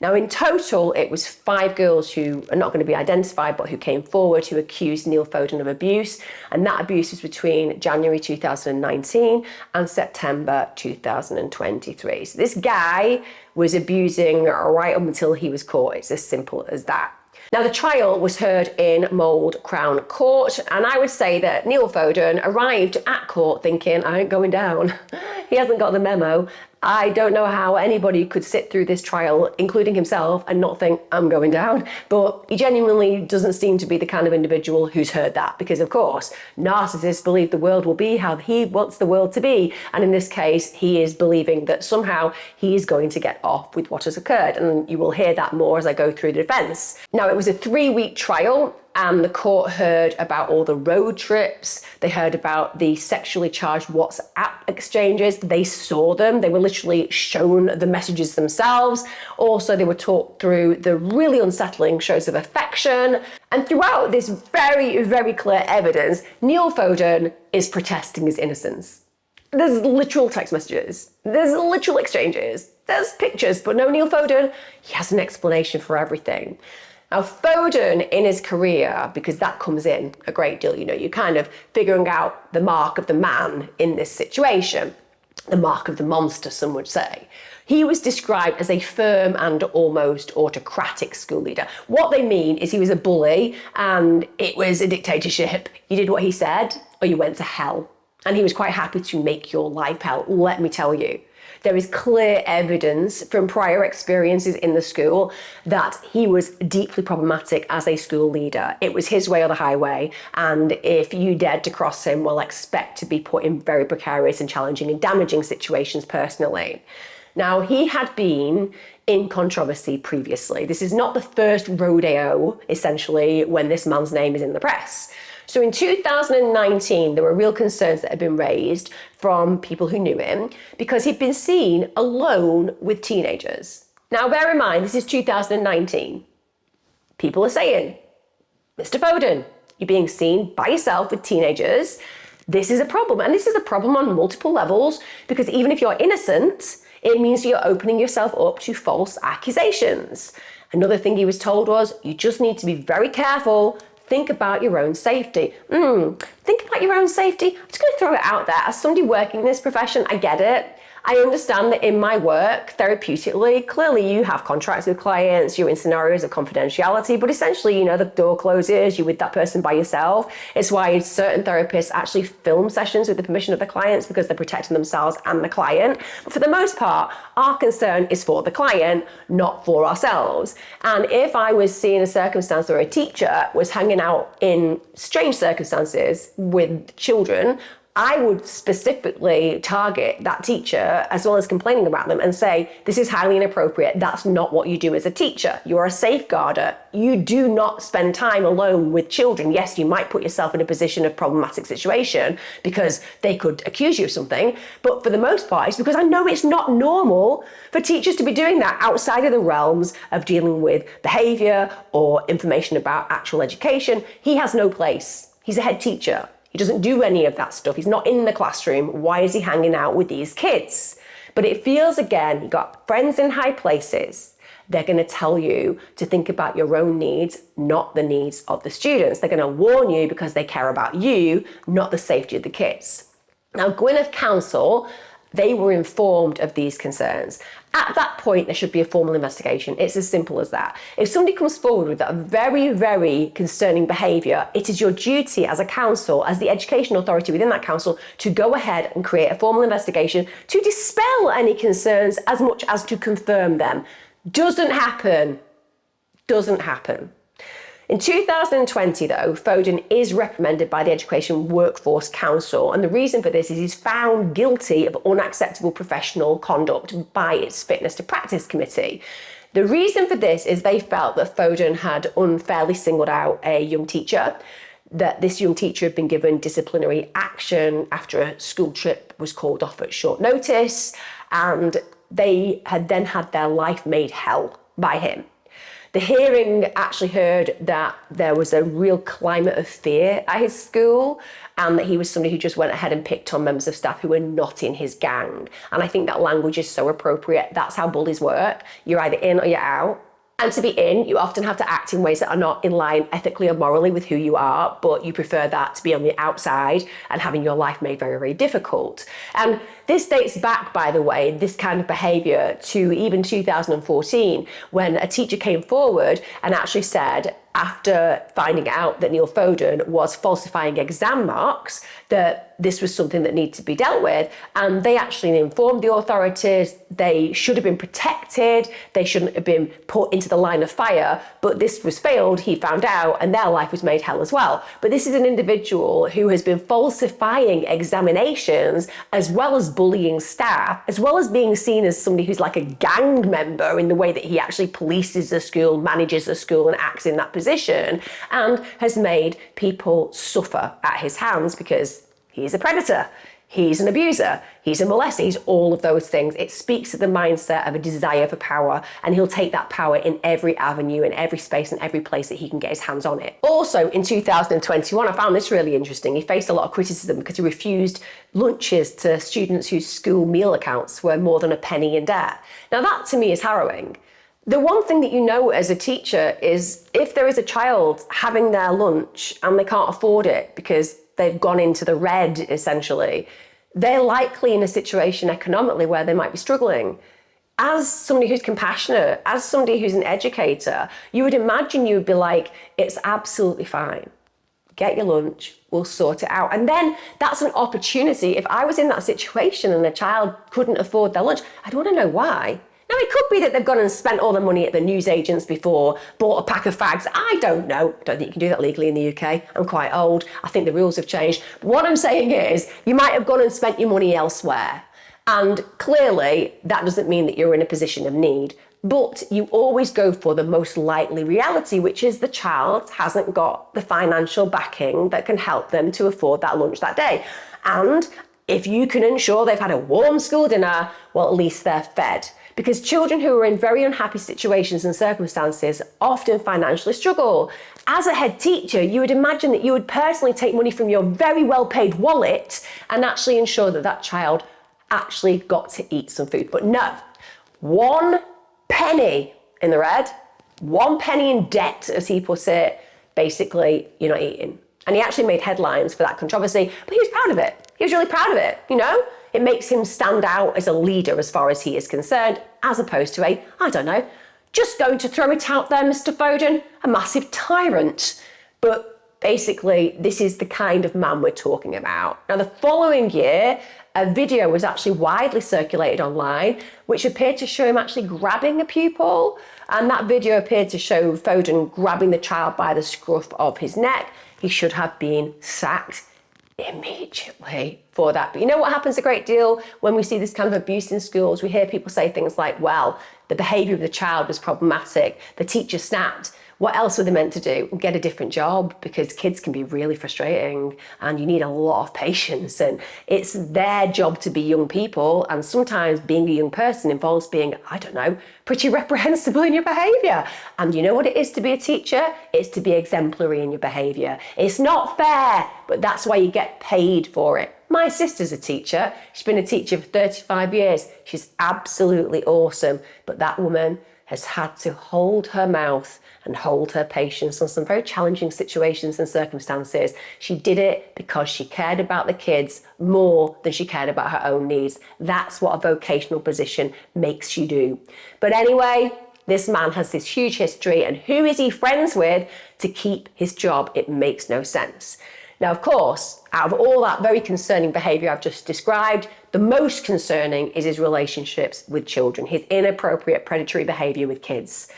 Now, in total, it was 5 girls who are not going to be identified, but who came forward who accused Neil Foden of abuse. And that abuse was between January 2019 and September 2023. So this guy was abusing right up until he was caught. It's as simple as that. Now, the trial was heard in Mould Crown Court, and I would say that Neil Foden arrived at court thinking, I ain't going down. He hasn't got the memo. I don't know how anybody could sit through this trial, including himself, and not think, I'm going down. But he genuinely doesn't seem to be the kind of individual who's heard that, because of course, narcissists believe the world will be how he wants the world to be. And in this case, he is believing that somehow he is going to get off with what has occurred. And you will hear that more as I go through the defense. Now, it was a 3-week trial. and the court heard about all the road trips. They heard about the sexually charged WhatsApp exchanges. They saw them. They were literally shown the messages themselves. Also, they were talked through the really unsettling shows of affection. And throughout this very, very clear evidence, Neil Foden is protesting his innocence. There's literal text messages. There's literal exchanges. There's pictures, but no Neil Foden. He has an explanation for everything. Now, Foden in his career, because that comes in a great deal, you're kind of figuring out the mark of the man in this situation, the mark of the monster, some would say. He was described as a firm and almost autocratic school leader. What they mean is he was a bully and it was a dictatorship. You did what he said or you went to hell. And he was quite happy to make your life hell, let me tell you. There is clear evidence from prior experiences in the school that he was deeply problematic as a school leader. It was his way or the highway, and if you dared to cross him, well, expect to be put in very precarious and challenging and damaging situations personally. Now, he had been in controversy previously. This is not the first rodeo, essentially, when this man's name is in the press. So in 2019, there were real concerns that had been raised from people who knew him because he'd been seen alone with teenagers. Now, bear in mind, this is 2019. People are saying, Mr. Foden, you're being seen by yourself with teenagers. This is a problem. And this is a problem on multiple levels because even if you're innocent, it means you're opening yourself up to false accusations. Another thing he was told was, you just need to be very careful. Think about your own safety. Think about your own safety. I'm just going to throw it out there. As somebody working in this profession, I get it. I understand that in my work, therapeutically, clearly you have contracts with clients, you're in scenarios of confidentiality, but essentially, the door closes, you're with that person by yourself. It's why certain therapists actually film sessions with the permission of the clients because they're protecting themselves and the client. But for the most part, our concern is for the client, not for ourselves. And if I was seeing a circumstance where a teacher was hanging out in strange circumstances with children, I would specifically target that teacher as well as complaining about them and say, this is highly inappropriate. That's not what you do as a teacher. You're a safeguarder. You do not spend time alone with children. Yes, you might put yourself in a position of problematic situation because they could accuse you of something. But for the most part, it's because I know it's not normal for teachers to be doing that outside of the realms of dealing with behavior or information about actual education. He has no place. He's a head teacher. He doesn't do any of that stuff. He's not in the classroom. Why is he hanging out with these kids? But it feels, again, you've got friends in high places. They're going to tell you to think about your own needs, not the needs of the students. They're going to warn you because they care about you, not the safety of the kids. Now, Gwynedd Council, they were informed of these concerns. At that point, there should be a formal investigation. It's as simple as that. If somebody comes forward with that very, very concerning behaviour, it is your duty as a council, as the education authority within that council, to go ahead and create a formal investigation to dispel any concerns as much as to confirm them. Doesn't happen. Doesn't happen. In 2020, though, Foden is reprimanded by the Education Workforce Council, and the reason for this is he's found guilty of unacceptable professional conduct by its Fitness to Practice Committee. The reason for this is they felt that Foden had unfairly singled out a young teacher, that this young teacher had been given disciplinary action after a school trip was called off at short notice, and they had then had their life made hell by him. The hearing actually heard that there was a real climate of fear at his school and that he was somebody who just went ahead and picked on members of staff who were not in his gang. And I think that language is so appropriate. That's how bullies work. You're either in or you're out. And to be in, you often have to act in ways that are not in line ethically or morally with who you are, but you prefer that to be on the outside and having your life made very, very difficult. And this dates back, by the way, this kind of behaviour to even 2014, when a teacher came forward and actually said, after finding out that Neil Foden was falsifying exam marks, that this was something that needed to be dealt with. And they actually informed the authorities they should have been protected, they shouldn't have been put into the line of fire, but this was failed, he found out, and their life was made hell as well. But this is an individual who has been falsifying examinations as well as bullying staff, as well as being seen as somebody who's like a gang member in the way that he actually polices the school, manages the school, and acts in that position, and has made people suffer at his hands because he's a predator. He's an abuser, he's a molester, he's all of those things. It speaks to the mindset of a desire for power, and he'll take that power in every avenue, in every space, and every place that he can get his hands on it. Also, in 2021, I found this really interesting. He faced a lot of criticism because he refused lunches to students whose school meal accounts were more than a penny in debt. Now that to me is harrowing. The one thing that you know as a teacher is if there is a child having their lunch and they can't afford it because they've gone into the red, essentially, they're likely in a situation economically where they might be struggling. As somebody who's compassionate, as somebody who's an educator, you would imagine you would be like, it's absolutely fine. Get your lunch, we'll sort it out. And then that's an opportunity. If I was in that situation and a child couldn't afford their lunch, I'd want to know why. Now, it could be that they've gone and spent all their money at the newsagents before, bought a pack of fags. I don't know. I don't think you can do that legally in the UK. I'm quite old. I think the rules have changed. But what I'm saying is, you might have gone and spent your money elsewhere. And clearly, that doesn't mean that you're in a position of need. But you always go for the most likely reality, which is the child hasn't got the financial backing that can help them to afford that lunch that day. And if you can ensure they've had a warm school dinner, well, at least they're fed. Because children who are in very unhappy situations and circumstances often financially struggle. As a head teacher, you would imagine that you would personally take money from your very well-paid wallet and actually ensure that that child actually got to eat some food. But no, 1 penny in the red, 1 penny in debt, as he puts it, basically, you're not eating. And he actually made headlines for that controversy, but he was proud of it. He was really proud of it, you know? It makes him stand out as a leader as far as he is concerned, as opposed to I don't know, just going to throw it out there, Mr. Foden, a massive tyrant. But basically, this is the kind of man we're talking about. Now, the following year, a video was actually widely circulated online, which appeared to show him actually grabbing a pupil. And that video appeared to show Foden grabbing the child by the scruff of his neck. He should have been sacked immediately for that. But you know what happens a great deal when we see this kind of abuse in schools? We hear people say things like, well, the behaviour of the child was problematic, the teacher snapped. What else were they meant to do? Get a different job, because kids can be really frustrating and you need a lot of patience, and it's their job to be young people, and sometimes being a young person involves being, I don't know, pretty reprehensible in your behaviour. And you know what it is to be a teacher? It's to be exemplary in your behaviour. It's not fair, but that's why you get paid for it. My sister's a teacher. She's been a teacher for 35 years. She's absolutely awesome. But that woman has had to hold her mouth and hold her patience on some very challenging situations and circumstances. She did it because she cared about the kids more than she cared about her own needs. That's what a vocational position makes you do. But anyway, this man has this huge history, and who is he friends with to keep his job? It makes no sense. Now, of course, out of all that very concerning behaviour I've just described, the most concerning is his relationships with children, his inappropriate predatory behaviour with kids.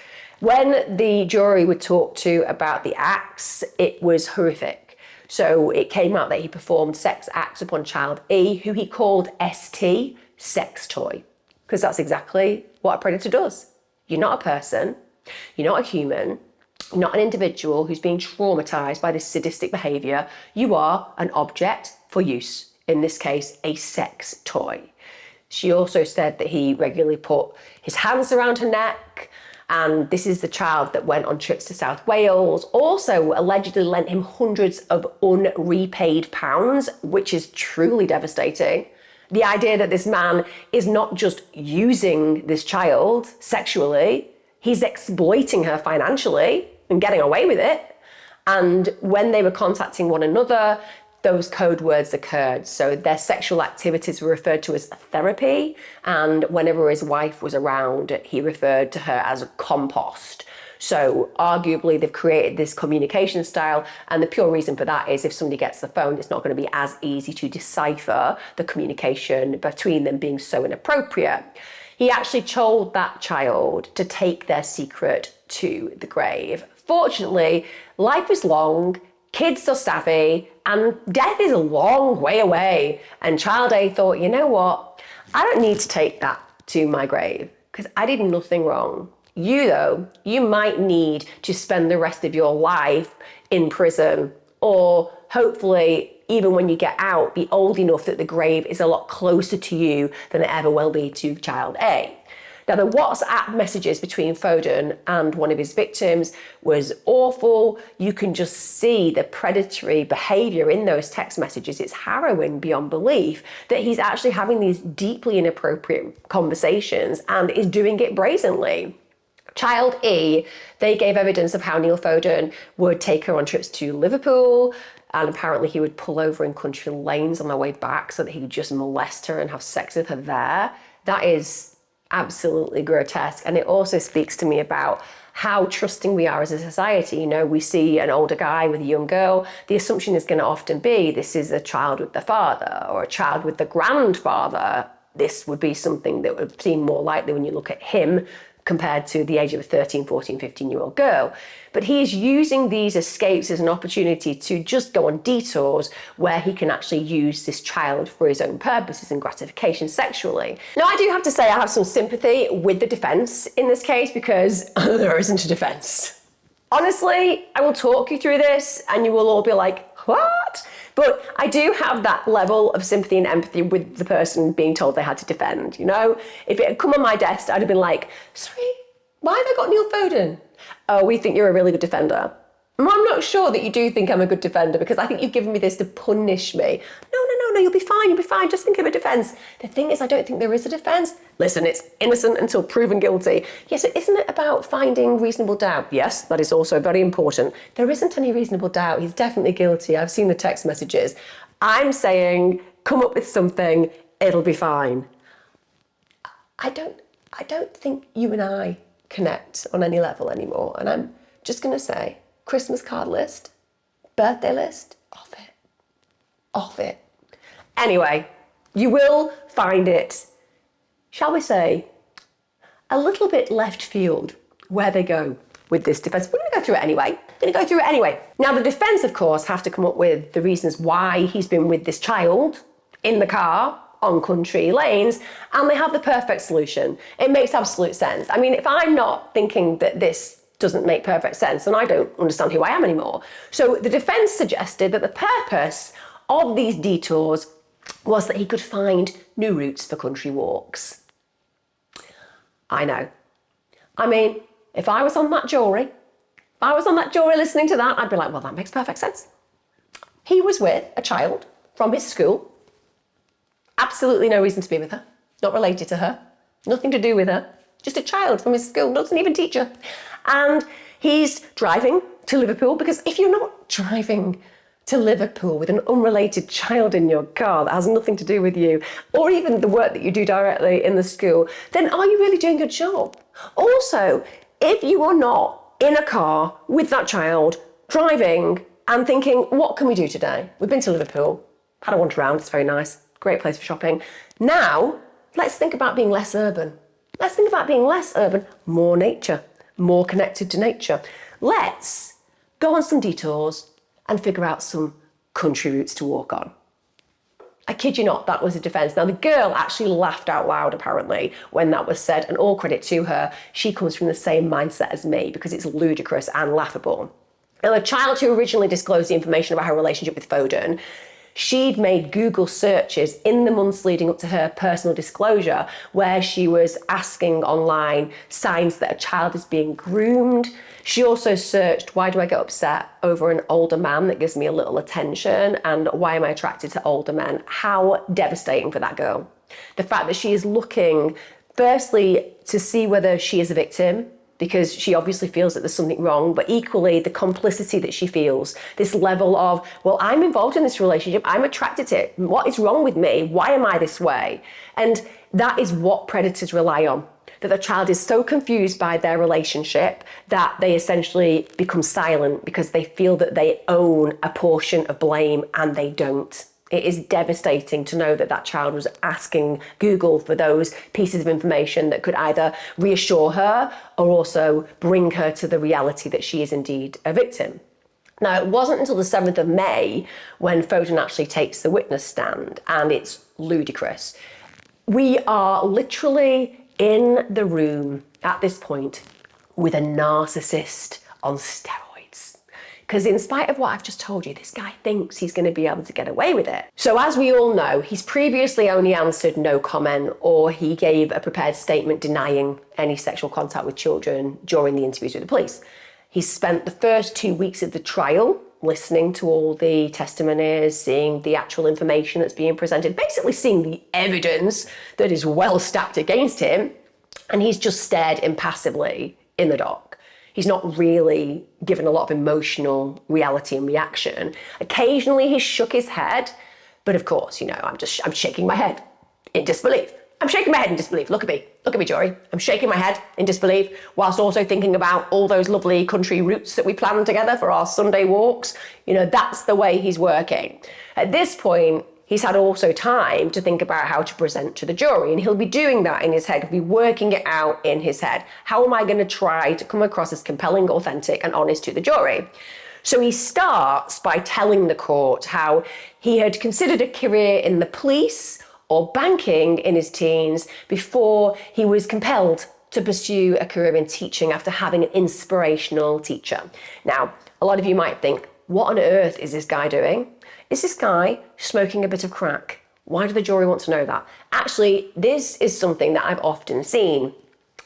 When the jury were talked to about the acts, it was horrific. So it came out that he performed sex acts upon child E, who he called ST, sex toy, because that's exactly what a predator does. You're not a person, you're not a human, you're not an individual who's being traumatised by this sadistic behaviour. You are an object for use, in this case, a sex toy. She also said that he regularly put his hands around her neck, and this is the child that went on trips to South Wales, also allegedly lent him hundreds of unrepaid pounds, which is truly devastating. The idea that this man is not just using this child sexually, he's exploiting her financially and getting away with it. And when they were contacting one another, those code words occurred. So their sexual activities were referred to as therapy. And whenever his wife was around, he referred to her as a compost. So arguably they've created this communication style. And the pure reason for that is if somebody gets the phone, it's not going to be as easy to decipher the communication between them being so inappropriate. He actually told that child to take their secret to the grave. Fortunately, life is long. Kids are savvy and death is a long way away. And child A thought, you know what? I don't need to take that to my grave because I did nothing wrong. You though, you might need to spend the rest of your life in prison, or hopefully even when you get out, be old enough that the grave is a lot closer to you than it ever will be to child A. Now, the WhatsApp messages between Foden and one of his victims was awful. You can just see the predatory behavior in those text messages. It's harrowing beyond belief that he's actually having these deeply inappropriate conversations and is doing it brazenly. Child E, they gave evidence of how Neil Foden would take her on trips to Liverpool, and apparently he would pull over in country lanes on their way back so that he could just molest her and have sex with her there. That is absolutely grotesque. And it also speaks to me about how trusting we are as a society. You know, we see an older guy with a young girl, the assumption is going to often be this is a child with the father or a child with the grandfather. This would be something that would seem more likely when you look at him compared to the age of a 13, 14, 15-year-old girl. But he is using these escapes as an opportunity to just go on detours where he can actually use this child for his own purposes and gratification sexually. Now, I do have to say I have some sympathy with the defense in this case because there isn't a defense. Honestly, I will talk you through this and you will all be like, what? But I do have that level of sympathy and empathy with the person being told they had to defend, you know? If it had come on my desk, I'd have been like, sorry, why have I got Neil Foden? Oh, we think you're a really good defender. I'm not sure that you do think I'm a good defender because I think you've given me this to punish me. No, you'll be fine, just think of a defence. The thing is, I don't think there is a defence. Listen, it's innocent until proven guilty. Yes, isn't it about finding reasonable doubt? Yes, that is also very important. There isn't any reasonable doubt. He's definitely guilty. I've seen the text messages. I'm saying, come up with something, it'll be fine. I don't think you and I connect on any level anymore. And I'm just going to say, Christmas card list, birthday list, off it. Anyway, you will find it, shall we say, a little bit left field where they go with this defence. We're going to go through it anyway. Now, the defence, of course, have to come up with the reasons why he's been with this child in the car on country lanes, and they have the perfect solution. It makes absolute sense. I mean, if I'm not thinking that this doesn't make perfect sense, then I don't understand who I am anymore. So the defence suggested that the purpose of these detours was that he could find new routes for country walks. I know. I mean, if I was on that jury listening to that, I'd be like, well, that makes perfect sense. He was with a child from his school. Absolutely no reason to be with her. Not related to her. Nothing to do with her. Just a child from his school, doesn't even teach her. And he's driving to Liverpool because if you're not driving to Liverpool with an unrelated child in your car that has nothing to do with you, or even the work that you do directly in the school, then are you really doing your job? Also, if you are not in a car with that child, driving and thinking, what can we do today? We've been to Liverpool, had a wander around, it's very nice, great place for shopping. Now, let's think about being less urban. More nature, more connected to nature. Let's go on some detours and figure out some country routes to walk on. I kid you not, that was a defence. Now, the girl actually laughed out loud, apparently, when that was said, and all credit to her. She comes from the same mindset as me because it's ludicrous and laughable. Now, the child who originally disclosed the information about her relationship with Foden, she'd made Google searches in the months leading up to her personal disclosure where she was asking online signs that a child is being groomed. She also searched, why do I get upset over an older man that gives me a little attention, and why am I attracted to older men? How devastating for that girl. The fact that she is looking, firstly, to see whether she is a victim, because she obviously feels that there's something wrong, but equally the complicity that she feels, this level of, well, I'm involved in this relationship, I'm attracted to it, what is wrong with me, why am I this way? And that is what predators rely on, that the child is so confused by their relationship that they essentially become silent because they feel that they own a portion of blame and they don't. It is devastating to know that that child was asking Google for those pieces of information that could either reassure her or also bring her to the reality that she is indeed a victim. Now, it wasn't until the 7th of May when Foden actually takes the witness stand, and it's ludicrous. We are literally in the room at this point with a narcissist on steroids. Because in spite of what I've just told you, this guy thinks he's going to be able to get away with it. So as we all know, he's previously only answered no comment, or he gave a prepared statement denying any sexual contact with children during the interviews with the police. He spent the first 2 weeks of the trial listening to all the testimonies, seeing the actual information that's being presented, basically seeing the evidence that is well stacked against him, and he's just stared impassively in the dock. He's not really given a lot of emotional reality and reaction. Occasionally he shook his head, but of course, I'm shaking my head in disbelief. I'm shaking my head in disbelief. Look at me, jury. I'm shaking my head in disbelief whilst also thinking about all those lovely country routes that we planned together for our Sunday walks. That's the way he's working. At this point, he's had also time to think about how to present to the jury, and he'll be doing that in his head. He'll be working it out in his head. How am I going to try to come across as compelling, authentic, and honest to the jury? So he starts by telling the court how he had considered a career in the police or banking in his teens before he was compelled to pursue a career in teaching after having an inspirational teacher. Now, a lot of you might think, what on earth is this guy doing? Is this guy smoking a bit of crack? Why do the jury want to know that? Actually, this is something that I've often seen.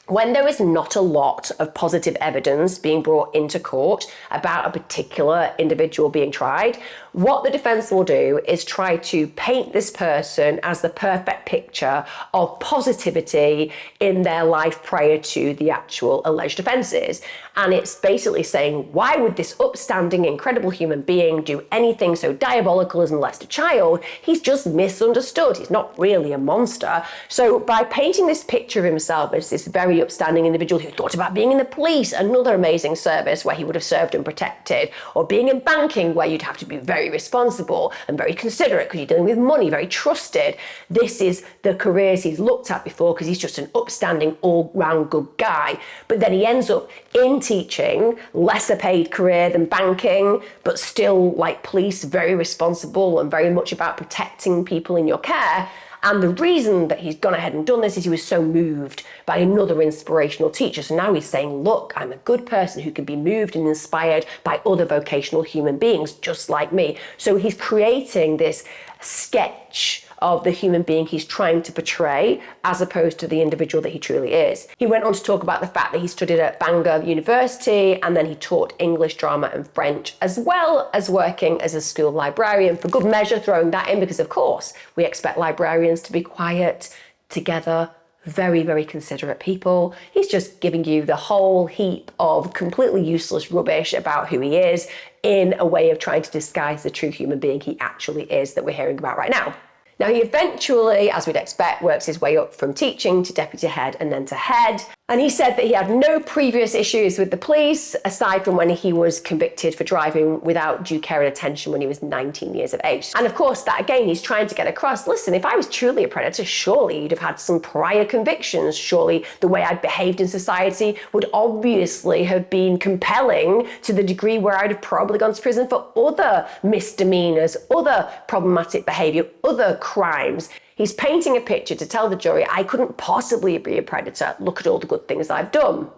When there is not a lot of positive evidence being brought into court about a particular individual being tried, what the defense will do is try to paint this person as the perfect picture of positivity in their life prior to the actual alleged offences. And it's basically saying, why would this upstanding, incredible human being do anything so diabolical as molest a child? He's just misunderstood. He's not really a monster. So by painting this picture of himself as this very upstanding individual who thought about being in the police, another amazing service where he would have served and protected, or being in banking where you'd have to be very responsible and very considerate because you're dealing with money, very trusted. This is the careers he's looked at before because he's just an upstanding, all-round good guy. But then he ends up in teaching, lesser paid career than banking, but still like police, very responsible and very much about protecting people in your care. And the reason that he's gone ahead and done this is he was so moved by another inspirational teacher. So now he's saying, look, I'm a good person who can be moved and inspired by other vocational human beings just like me. So he's creating this sketch of the human being he's trying to portray as opposed to the individual that he truly is. He went on to talk about the fact that he studied at Bangor University and then he taught English, drama and French, as well as working as a school librarian, for good measure throwing that in because of course we expect librarians to be quiet, together, very, very considerate people. He's just giving you the whole heap of completely useless rubbish about who he is in a way of trying to disguise the true human being he actually is that we're hearing about right now. Now, he eventually, as we'd expect, works his way up from teaching to deputy head and then to head. And he said that he had no previous issues with the police, aside from when he was convicted for driving without due care and attention when he was 19 years of age. And of course, that again, he's trying to get across, listen, if I was truly a predator, surely you'd have had some prior convictions. Surely the way I'd behaved in society would obviously have been compelling to the degree where I'd have probably gone to prison for other misdemeanors, other problematic behavior, other crimes. He's painting a picture to tell the jury, I couldn't possibly be a predator. Look at all the good things I've done.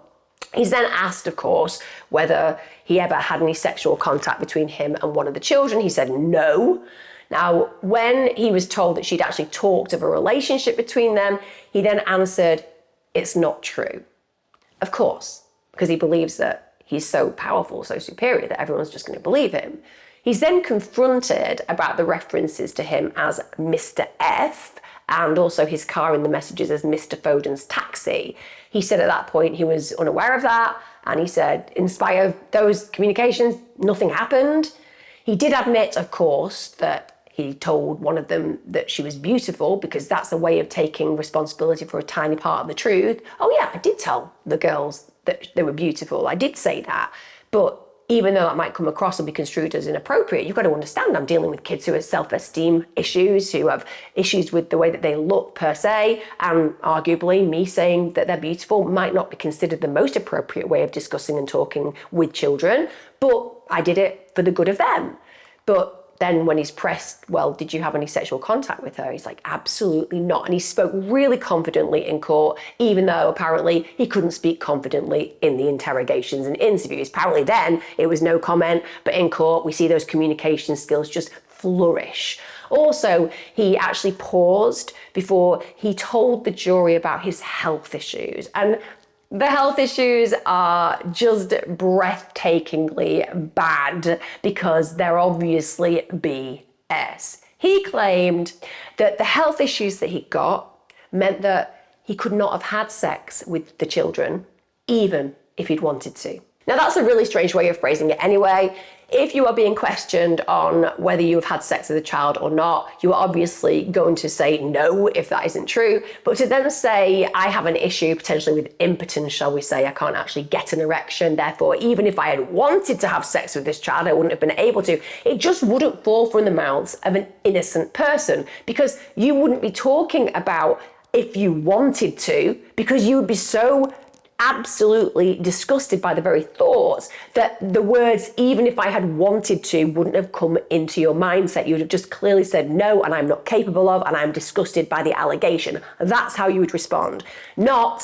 He's then asked, of course, whether he ever had any sexual contact between him and one of the children. He said no. Now, when he was told that she'd actually talked of a relationship between them, he then answered, it's not true. Of course, because he believes that he's so powerful, so superior that everyone's just going to believe him. He's then confronted about the references to him as Mr. F and also his car in the messages as Mr. Foden's taxi. He said at that point he was unaware of that, and he said in spite of those communications, nothing happened. He did admit, of course, that he told one of them that she was beautiful because that's a way of taking responsibility for a tiny part of the truth. Oh yeah, I did tell the girls that they were beautiful. I did say that. But even though that might come across and be construed as inappropriate, you've got to understand I'm dealing with kids who have self-esteem issues, who have issues with the way that they look per se, and arguably me saying that they're beautiful might not be considered the most appropriate way of discussing and talking with children, but I did it for the good of them. But then when he's pressed, well, did you have any sexual contact with her? He's like, absolutely not. And he spoke really confidently in court, even though apparently he couldn't speak confidently in the interrogations and interviews. Apparently then it was no comment, but in court we see those communication skills just flourish. Also, he actually paused before he told the jury about his health issues. And the health issues are just breathtakingly bad because they're obviously BS. He claimed that the health issues that he got meant that he could not have had sex with the children, even if he'd wanted to. Now, that's a really strange way of phrasing it anyway. If you are being questioned on whether you have had sex with a child or not, you are obviously going to say no if that isn't true. But to then say, I have an issue potentially with impotence, shall we say, I can't actually get an erection, therefore, even if I had wanted to have sex with this child, I wouldn't have been able to. It just wouldn't fall from the mouths of an innocent person, because you wouldn't be talking about if you wanted to, because you would be so absolutely disgusted by the very thoughts that the words, even if I had wanted to, wouldn't have come into your mindset. You would have just clearly said no, and I'm not capable of, and I'm disgusted by the allegation. That's how you would respond. Not,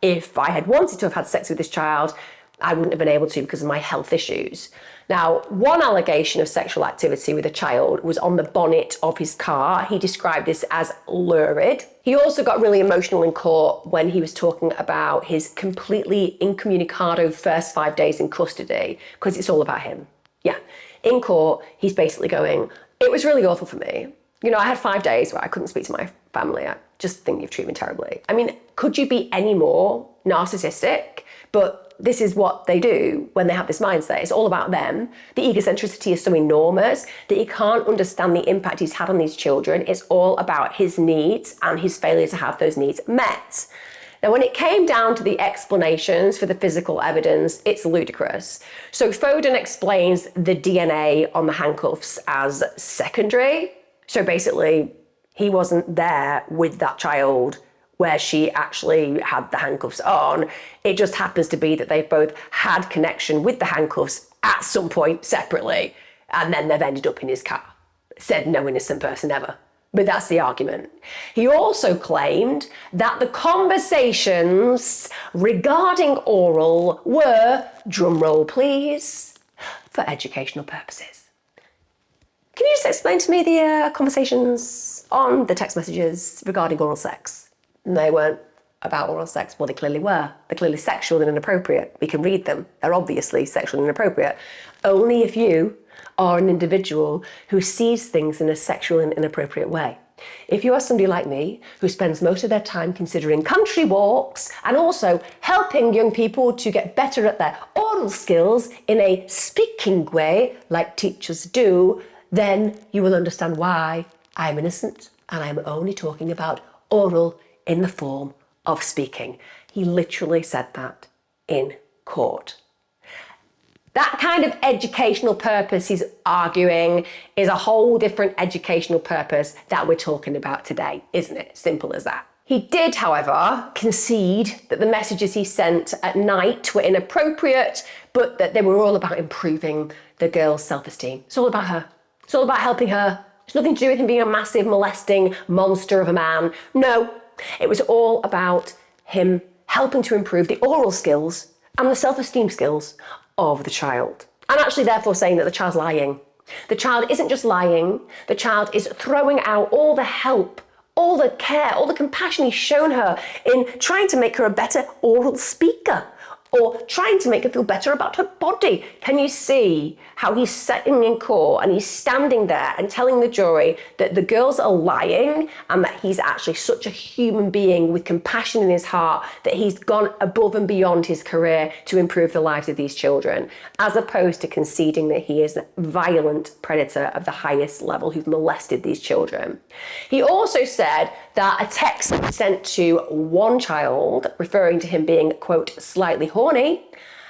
if I had wanted to have had sex with this child, I wouldn't have been able to because of my health issues. Now, one allegation of sexual activity with a child was on the bonnet of his car. He described this as lurid. He also got really emotional in court when he was talking about his completely incommunicado first 5 days in custody, because it's all about him. Yeah, in court, he's basically going, it was really awful for me. You know, I had 5 days where I couldn't speak to my family. I just think you've treated me terribly. I mean, could you be any more narcissistic? But this is what they do when they have this mindset. It's all about them. The egocentricity is so enormous that he can't understand the impact he's had on these children. It's all about his needs and his failure to have those needs met. Now, when it came down to the explanations for the physical evidence, it's ludicrous. So Foden explains the DNA on the handcuffs as secondary. So basically, he wasn't there with that child where she actually had the handcuffs on. It just happens to be that they've both had connection with the handcuffs at some point separately, and then they've ended up in his car. Said no innocent person ever. But that's the argument. He also claimed that the conversations regarding oral were, drumroll please, for educational purposes. Can you just explain to me the conversations on the text messages regarding oral sex? They weren't about oral sex. Well, they clearly were. They're clearly sexual and inappropriate. We can read them. They're obviously sexual and inappropriate. Only if you are an individual who sees things in a sexual and inappropriate way. If you are somebody like me, who spends most of their time considering country walks and also helping young people to get better at their oral skills in a speaking way, like teachers do, then you will understand why I'm innocent and I'm only talking about oral in the form of speaking. He literally said that in court. That kind of educational purpose he's arguing is a whole different educational purpose that we're talking about today, isn't it? Simple as that. He did, however, concede that the messages he sent at night were inappropriate, but that they were all about improving the girl's self-esteem. It's all about her. It's all about helping her. It's nothing to do with him being a massive molesting monster of a man. No. It was all about him helping to improve the oral skills and the self-esteem skills of the child. And actually therefore saying that the child's lying. The child isn't just lying, the child is throwing out all the help, all the care, all the compassion he's shown her in trying to make her a better oral speaker, or trying to make her feel better about her body. Can you see how he's sitting in court and he's standing there and telling the jury that the girls are lying and that he's actually such a human being with compassion in his heart that he's gone above and beyond his career to improve the lives of these children, as opposed to conceding that he is a violent predator of the highest level who's molested these children. He also said that a text sent to one child referring to him being, quote, slightly horny,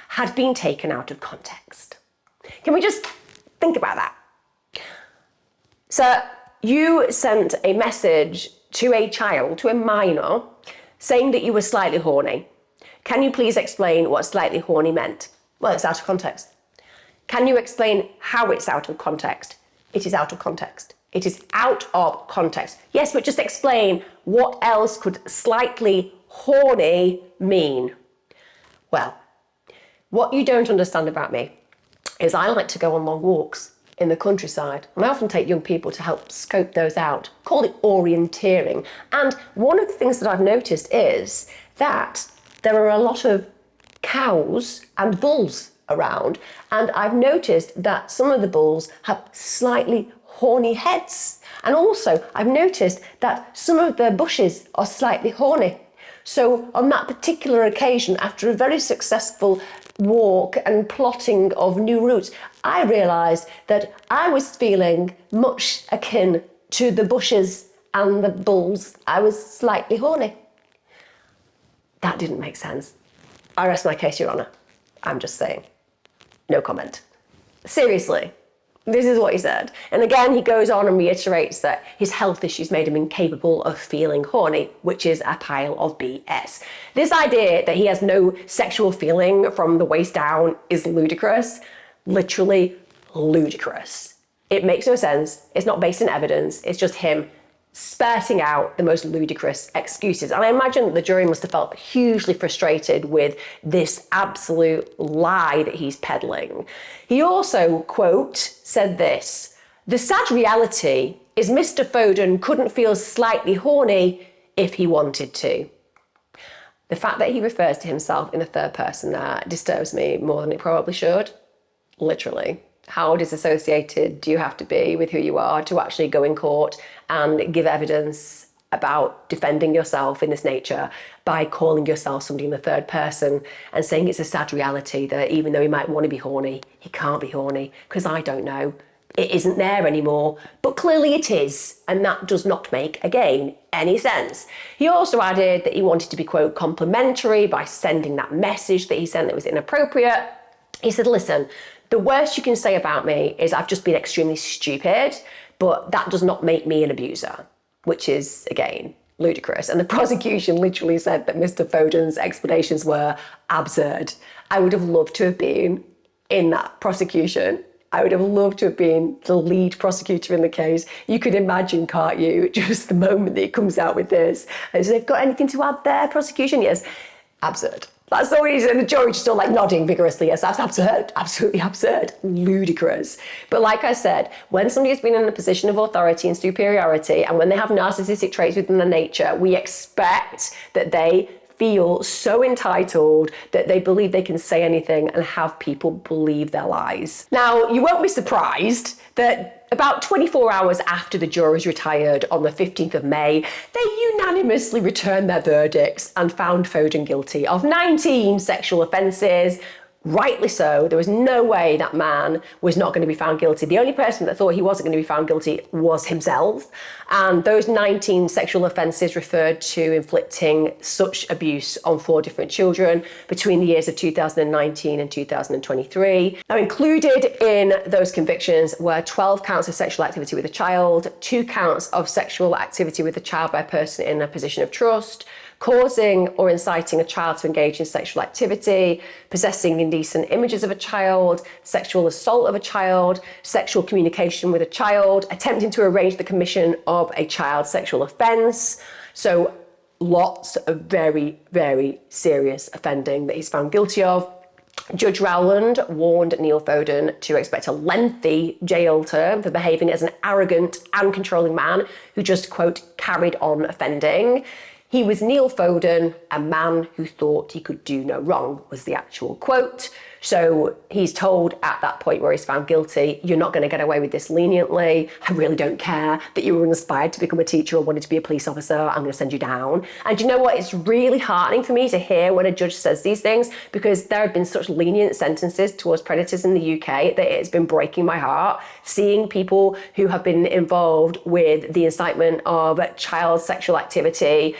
had been taken out of context. Can we just think about that? So you sent a message to a child, to a minor, saying that you were slightly horny. Can you please explain what slightly horny meant? Well, it's out of context. Can you explain how it's out of context? It is out of context. It is out of context. Yes, but just explain what else could slightly horny mean. Well, what you don't understand about me is I like to go on long walks in the countryside, and I often take young people to help scope those out. Call it orienteering. And one of the things that I've noticed is that there are a lot of cows and bulls around, and I've noticed that some of the bulls have slightly horny heads. And also I've noticed that some of the bushes are slightly horny. So on that particular occasion, after a very successful walk and plotting of new routes, I realised that I was feeling much akin to the bushes and the bulls. I was slightly horny. That didn't make sense. I rest my case, Your Honour. I'm just saying. No comment. Seriously, this is what he said. And again, he goes on and reiterates that his health issues made him incapable of feeling horny, which is a pile of BS. This idea that he has no sexual feeling from the waist down is ludicrous. Literally ludicrous. It makes no sense. It's not based on evidence. It's just him spurting out the most ludicrous excuses. And I imagine that the jury must have felt hugely frustrated with this absolute lie that he's peddling. He also, quote, said this: "The sad reality is Mr. Foden couldn't feel slightly horny if he wanted to." The fact that he refers to himself in the third person disturbs me more than it probably should. Literally. How disassociated do you have to be with who you are to actually go in court and give evidence about defending yourself in this nature by calling yourself somebody in the third person and saying it's a sad reality that even though he might want to be horny, he can't be horny because I don't know. It isn't there anymore, but clearly it is, and that does not make, again, any sense. He also added that he wanted to be, quote, complimentary by sending that message that he sent that was inappropriate. He said, listen, the worst you can say about me is I've just been extremely stupid, but that does not make me an abuser, which is, again, ludicrous. And the prosecution literally said that Mr. Foden's explanations were absurd. I would have loved to have been in that prosecution. I would have loved to have been the lead prosecutor in the case. You could imagine, can't you, just the moment that he comes out with this. And so they've got anything to add there, prosecution? Yes. Absurd. That's all he said. The jury just still like nodding vigorously. Yes, that's absurd. Absolutely absurd. Ludicrous. But like I said, when somebody has been in a position of authority and superiority, and when they have narcissistic traits within their nature, we expect that they feel so entitled that they believe they can say anything and have people believe their lies. Now, you won't be surprised that about 24 hours after the jurors retired on the 15th of May, they unanimously returned their verdicts and found Foden guilty of 19 sexual offences. Rightly so. There was no way that man was not going to be found guilty. The only person that thought he wasn't going to be found guilty was himself. And those 19 sexual offences referred to inflicting such abuse on 4 different children between the years of 2019 and 2023. Now, included in those convictions were 12 counts of sexual activity with a child, 2 counts of sexual activity with a child by a person in a position of trust, causing or inciting a child to engage in sexual activity, possessing indecent images of a child, sexual assault of a child, sexual communication with a child, attempting to arrange the commission of a child's sexual offence. So lots of very, very serious offending that he's found guilty of. Judge Rowland warned Neil Foden to expect a lengthy jail term for behaving as an arrogant and controlling man who just, quote, carried on offending. He was Neil Foden, a man who thought he could do no wrong, was the actual quote. So he's told at that point where he's found guilty, you're not going to get away with this leniently. I really don't care that you were inspired to become a teacher or wanted to be a police officer. I'm going to send you down. And you know what? It's really heartening for me to hear when a judge says these things, because there have been such lenient sentences towards predators in the UK that it's been breaking my heart. Seeing people who have been involved with the incitement of child sexual activity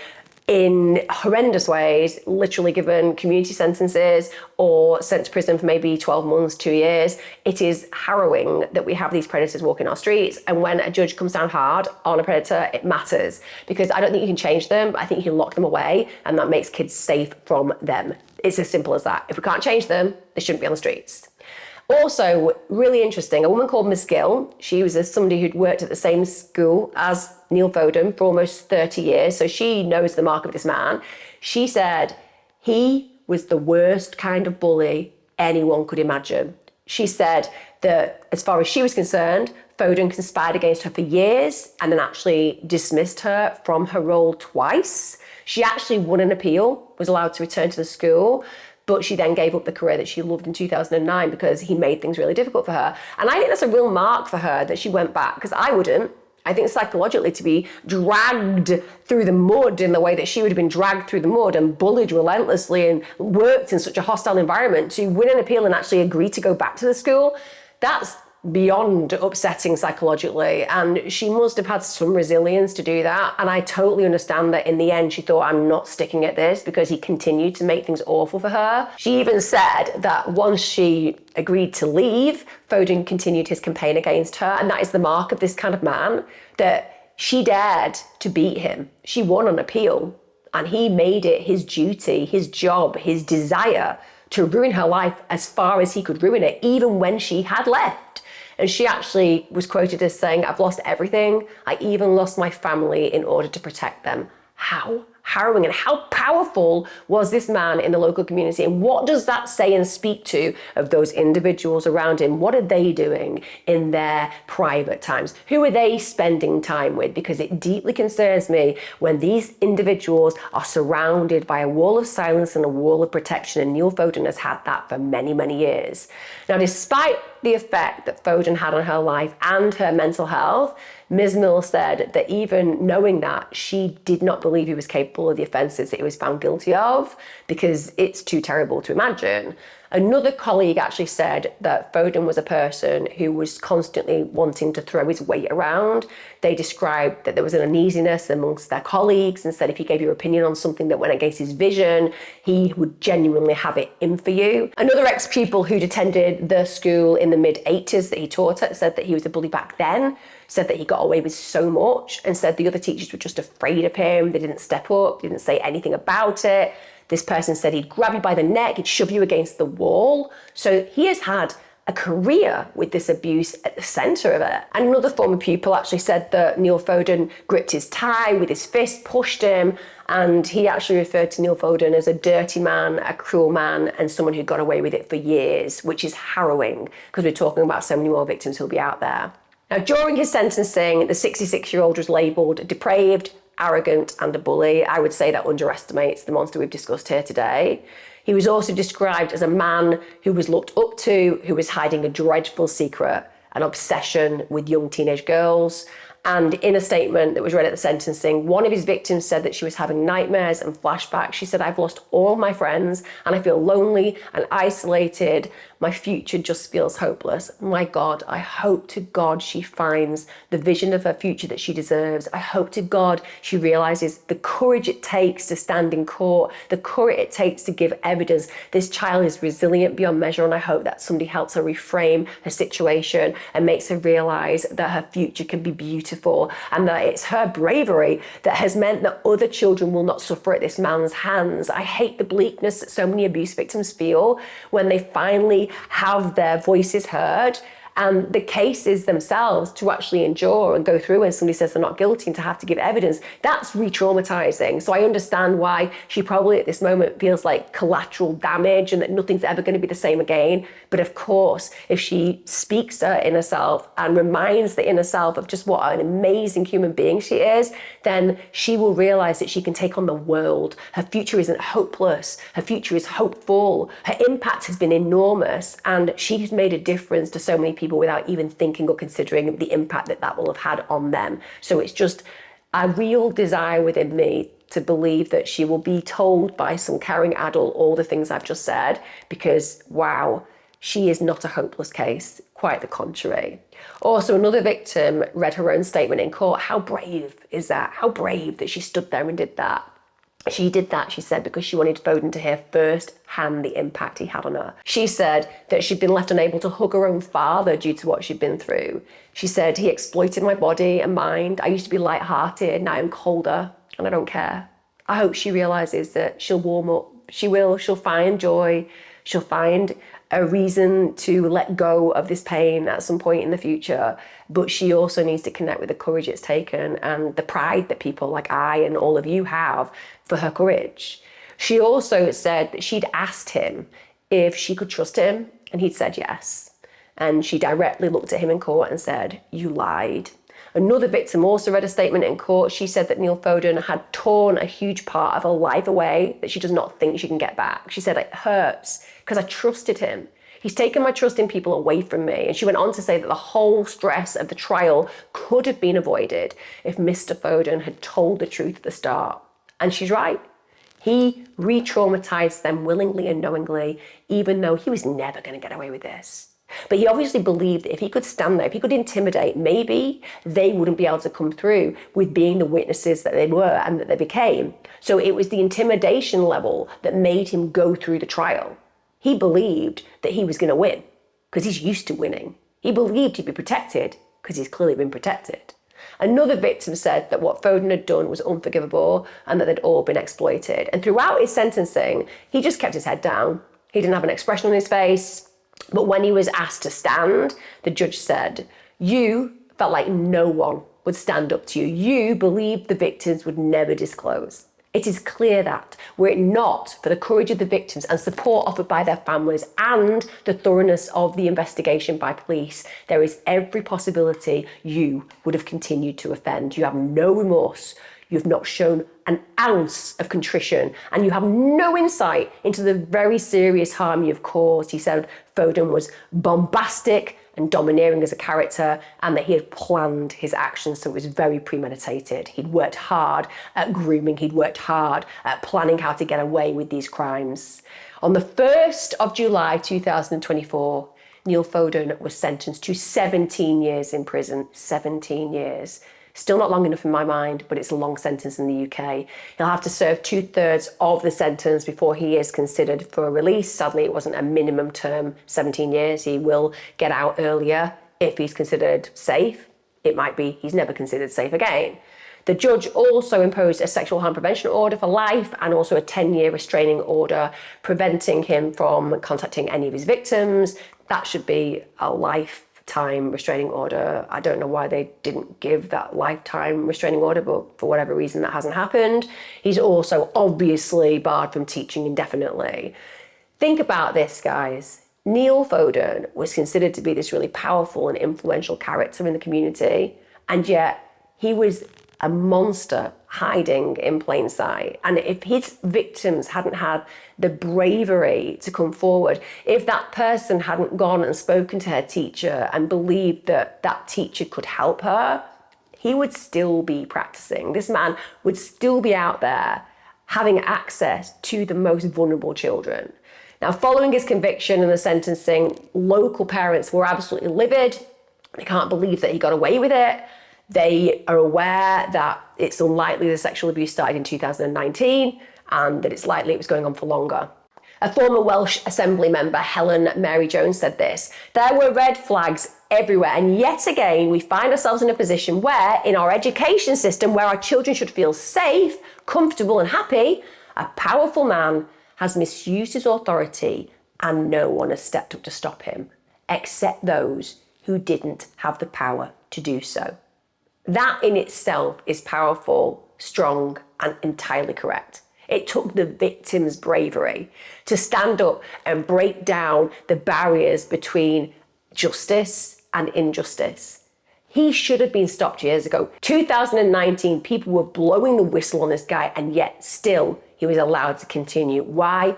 in horrendous ways, literally given community sentences or sent to prison for maybe 12 months, 2 years. It is harrowing that we have these predators walking our streets. And when a judge comes down hard on a predator, it matters, because I don't think you can change them. I think you can lock them away, and that makes kids safe from them. It's as simple as that. If we can't change them, they shouldn't be on the streets. Also, really interesting, a woman called Miss Gill, she was somebody who'd worked at the same school as Neil Foden for almost 30 years, so she knows the mark of this man. She said he was the worst kind of bully anyone could imagine. She said that as far as she was concerned, Foden conspired against her for years and then actually dismissed her from her role twice. She actually won an appeal, was allowed to return to the school, but she then gave up the career that she loved in 2009 because he made things really difficult for her. And I think that's a real mark for her that she went back, because I wouldn't. I think psychologically to be dragged through the mud in the way that she would have been dragged through the mud and bullied relentlessly and worked in such a hostile environment, to win an appeal and actually agree to go back to the school, that's beyond upsetting psychologically, and she must have had some resilience to do that. And I totally understand that in the end she thought, I'm not sticking at this, because he continued to make things awful for her. She even said that once she agreed to leave, Foden continued his campaign against her, and that is the mark of this kind of man, that she dared to beat him. She won on appeal, and he made it his duty, his job, his desire to ruin her life as far as he could ruin it, even when she had left. And she actually was quoted as saying, I've lost everything. I even lost my family in order to protect them. How harrowing and how powerful was this man in the local community? And what does that say and speak to of those individuals around him? What are they doing in their private times? Who are they spending time with? Because it deeply concerns me when these individuals are surrounded by a wall of silence and a wall of protection. And Neil Foden has had that for many, many years. Now, despite the effect that Foden had on her life and her mental health, Ms. Mill said that even knowing that, she did not believe he was capable of the offences that he was found guilty of, because it's too terrible to imagine. Another colleague actually said that Foden was a person who was constantly wanting to throw his weight around. They described that there was an uneasiness amongst their colleagues, and said if he gave your opinion on something that went against his vision, he would genuinely have it in for you. Another ex-pupil who'd attended the school in the mid-80s that he taught at said that he was a bully back then, said that he got away with so much, and said the other teachers were just afraid of him. They didn't step up, didn't say anything about it. This person said he'd grab you by the neck, he'd shove you against the wall. So he has had a career with this abuse at the centre of it. And another former pupil actually said that Neil Foden gripped his tie with his fist, pushed him, and he actually referred to Neil Foden as a dirty man, a cruel man, and someone who got away with it for years, which is harrowing, because we're talking about so many more victims who'll be out there. Now, during his sentencing, the 66-year-old was labelled depraved, arrogant and a bully. I would say that underestimates the monster we've discussed here today. He was also described as a man who was looked up to, who was hiding a dreadful secret, an obsession with young teenage girls. And in a statement that was read at the sentencing, one of his victims said that she was having nightmares and flashbacks. She said, I've lost all my friends and I feel lonely and isolated. My future just feels hopeless. My God, I hope to God she finds the vision of her future that she deserves. I hope to God she realizes the courage it takes to stand in court, the courage it takes to give evidence. This child is resilient beyond measure, and I hope that somebody helps her reframe her situation and makes her realize that her future can be beautiful, and that it's her bravery that has meant that other children will not suffer at this man's hands. I hate the bleakness that so many abuse victims feel when they finally have their voices heard, and the cases themselves to actually endure and go through when somebody says they're not guilty and to have to give evidence. That's re-traumatizing. So I understand why she probably at this moment feels like collateral damage and that nothing's ever going to be the same again. But of course, if she speaks to her inner self and reminds the inner self of just what an amazing human being she is, then she will realize that she can take on the world. Her future isn't hopeless. Her future is hopeful. Her impact has been enormous, and she has made a difference to so many people without even thinking or considering the impact that that will have had on them. So it's just a real desire within me to believe that she will be told by some caring adult all the things I've just said, because wow, she is not a hopeless case, quite the contrary. Also, another victim read her own statement in court. How brave is that? How brave that she stood there and did that. She did that, she said, because she wanted Foden to hear firsthand the impact he had on her. She said that she'd been left unable to hug her own father due to what she'd been through. She said, he exploited my body and mind. I used to be lighthearted, now I'm colder, and I don't care. I hope she realises that she'll warm up. She will, she'll find joy. She'll find a reason to let go of this pain at some point in the future, but she also needs to connect with the courage it's taken and the pride that people like I and all of you have for her courage. She also said that she'd asked him if she could trust him, and he'd said yes. And she directly looked at him in court and said, "You lied." Another victim also read a statement in court. She said that Neil Foden had torn a huge part of her life away that she does not think she can get back. She said, "It hurts because I trusted him. He's taken my trust in people away from me." And she went on to say that the whole stress of the trial could have been avoided if Mr. Foden had told the truth at the start. And she's right. He re-traumatized them willingly and knowingly, even though he was never going to get away with this. But he obviously believed that if he could stand there, if he could intimidate, maybe they wouldn't be able to come through with being the witnesses that they were and that they became. So it was the intimidation level that made him go through the trial. He believed that he was going to win because he's used to winning. He believed he'd be protected because he's clearly been protected. Another victim said that what Foden had done was unforgivable and that they'd all been exploited. And throughout his sentencing, he just kept his head down. He didn't have an expression on his face. But when he was asked to stand, the judge said, "You felt like no one would stand up to you. You believed the victims would never disclose." It is clear that, were it not for the courage of the victims and support offered by their families and the thoroughness of the investigation by police, there is every possibility you would have continued to offend. You have no remorse. You've not shown an ounce of contrition, and you have no insight into the very serious harm you've caused. He said Foden was bombastic and domineering as a character, and that he had planned his actions, so it was very premeditated. He'd worked hard at grooming, he'd worked hard at planning how to get away with these crimes. On the 1st of July 2024, Neil Foden was sentenced to 17 years in prison. 17 years. Still not long enough in my mind, but it's a long sentence in the UK. He'll have to serve 2/3 of the sentence before he is considered for release. Sadly, it wasn't a minimum term, 17 years. He will get out earlier if he's considered safe. It might be he's never considered safe again. The judge also imposed a sexual harm prevention order for life and also a 10-year restraining order preventing him from contacting any of his victims. That should be a lifetime restraining order. I don't know why they didn't give that lifetime restraining order, but for whatever reason that hasn't happened. He's also obviously barred from teaching indefinitely. Think about this, guys. Neil Foden was considered to be this really powerful and influential character in the community, and yet he was a monster hiding in plain sight. And if his victims hadn't had the bravery to come forward, if that person hadn't gone and spoken to her teacher and believed that that teacher could help her, he would still be practicing. This man would still be out there having access to the most vulnerable children. Now, following his conviction and the sentencing, local parents were absolutely livid. They can't believe that he got away with it. They are aware that it's unlikely the sexual abuse started in 2019 and that it's likely it was going on for longer. A former Welsh Assembly member, Helen Mary Jones, said this: "There were red flags everywhere, and yet again we find ourselves in a position where, in our education system, where our children should feel safe, comfortable and happy, a powerful man has misused his authority and no one has stepped up to stop him, except those who didn't have the power to do so." That in itself is powerful, strong, and entirely correct. It took the victim's bravery to stand up and break down the barriers between justice and injustice. He should have been stopped years ago. 2019, people were blowing the whistle on this guy, and yet still he was allowed to continue. Why?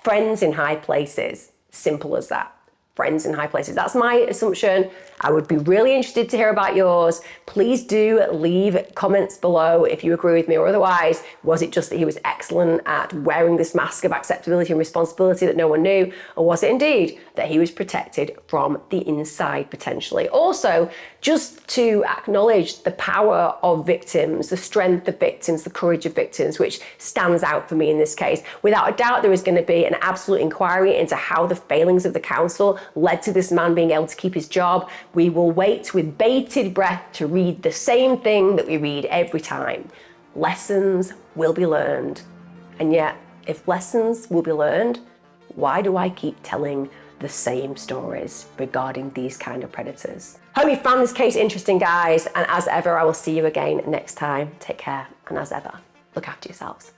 Friends in high places. Simple as that. Friends in high places. That's my assumption. I would be really interested to hear about yours. Please do leave comments below if you agree with me or otherwise. Was it just that he was excellent at wearing this mask of acceptability and responsibility that no one knew? Or was it indeed that he was protected from the inside potentially? Also, just to acknowledge the power of victims, the strength of victims, the courage of victims, which stands out for me in this case. Without a doubt, there is going to be an absolute inquiry into how the failings of the council led to this man being able to keep his job. We will wait with bated breath to read the same thing that we read every time. Lessons will be learned. And yet, if lessons will be learned, why do I keep telling the same stories regarding these kind of predators. Hope you found this case interesting, guys, and as ever, I will see you again next time. Take care, and as ever, look after yourselves.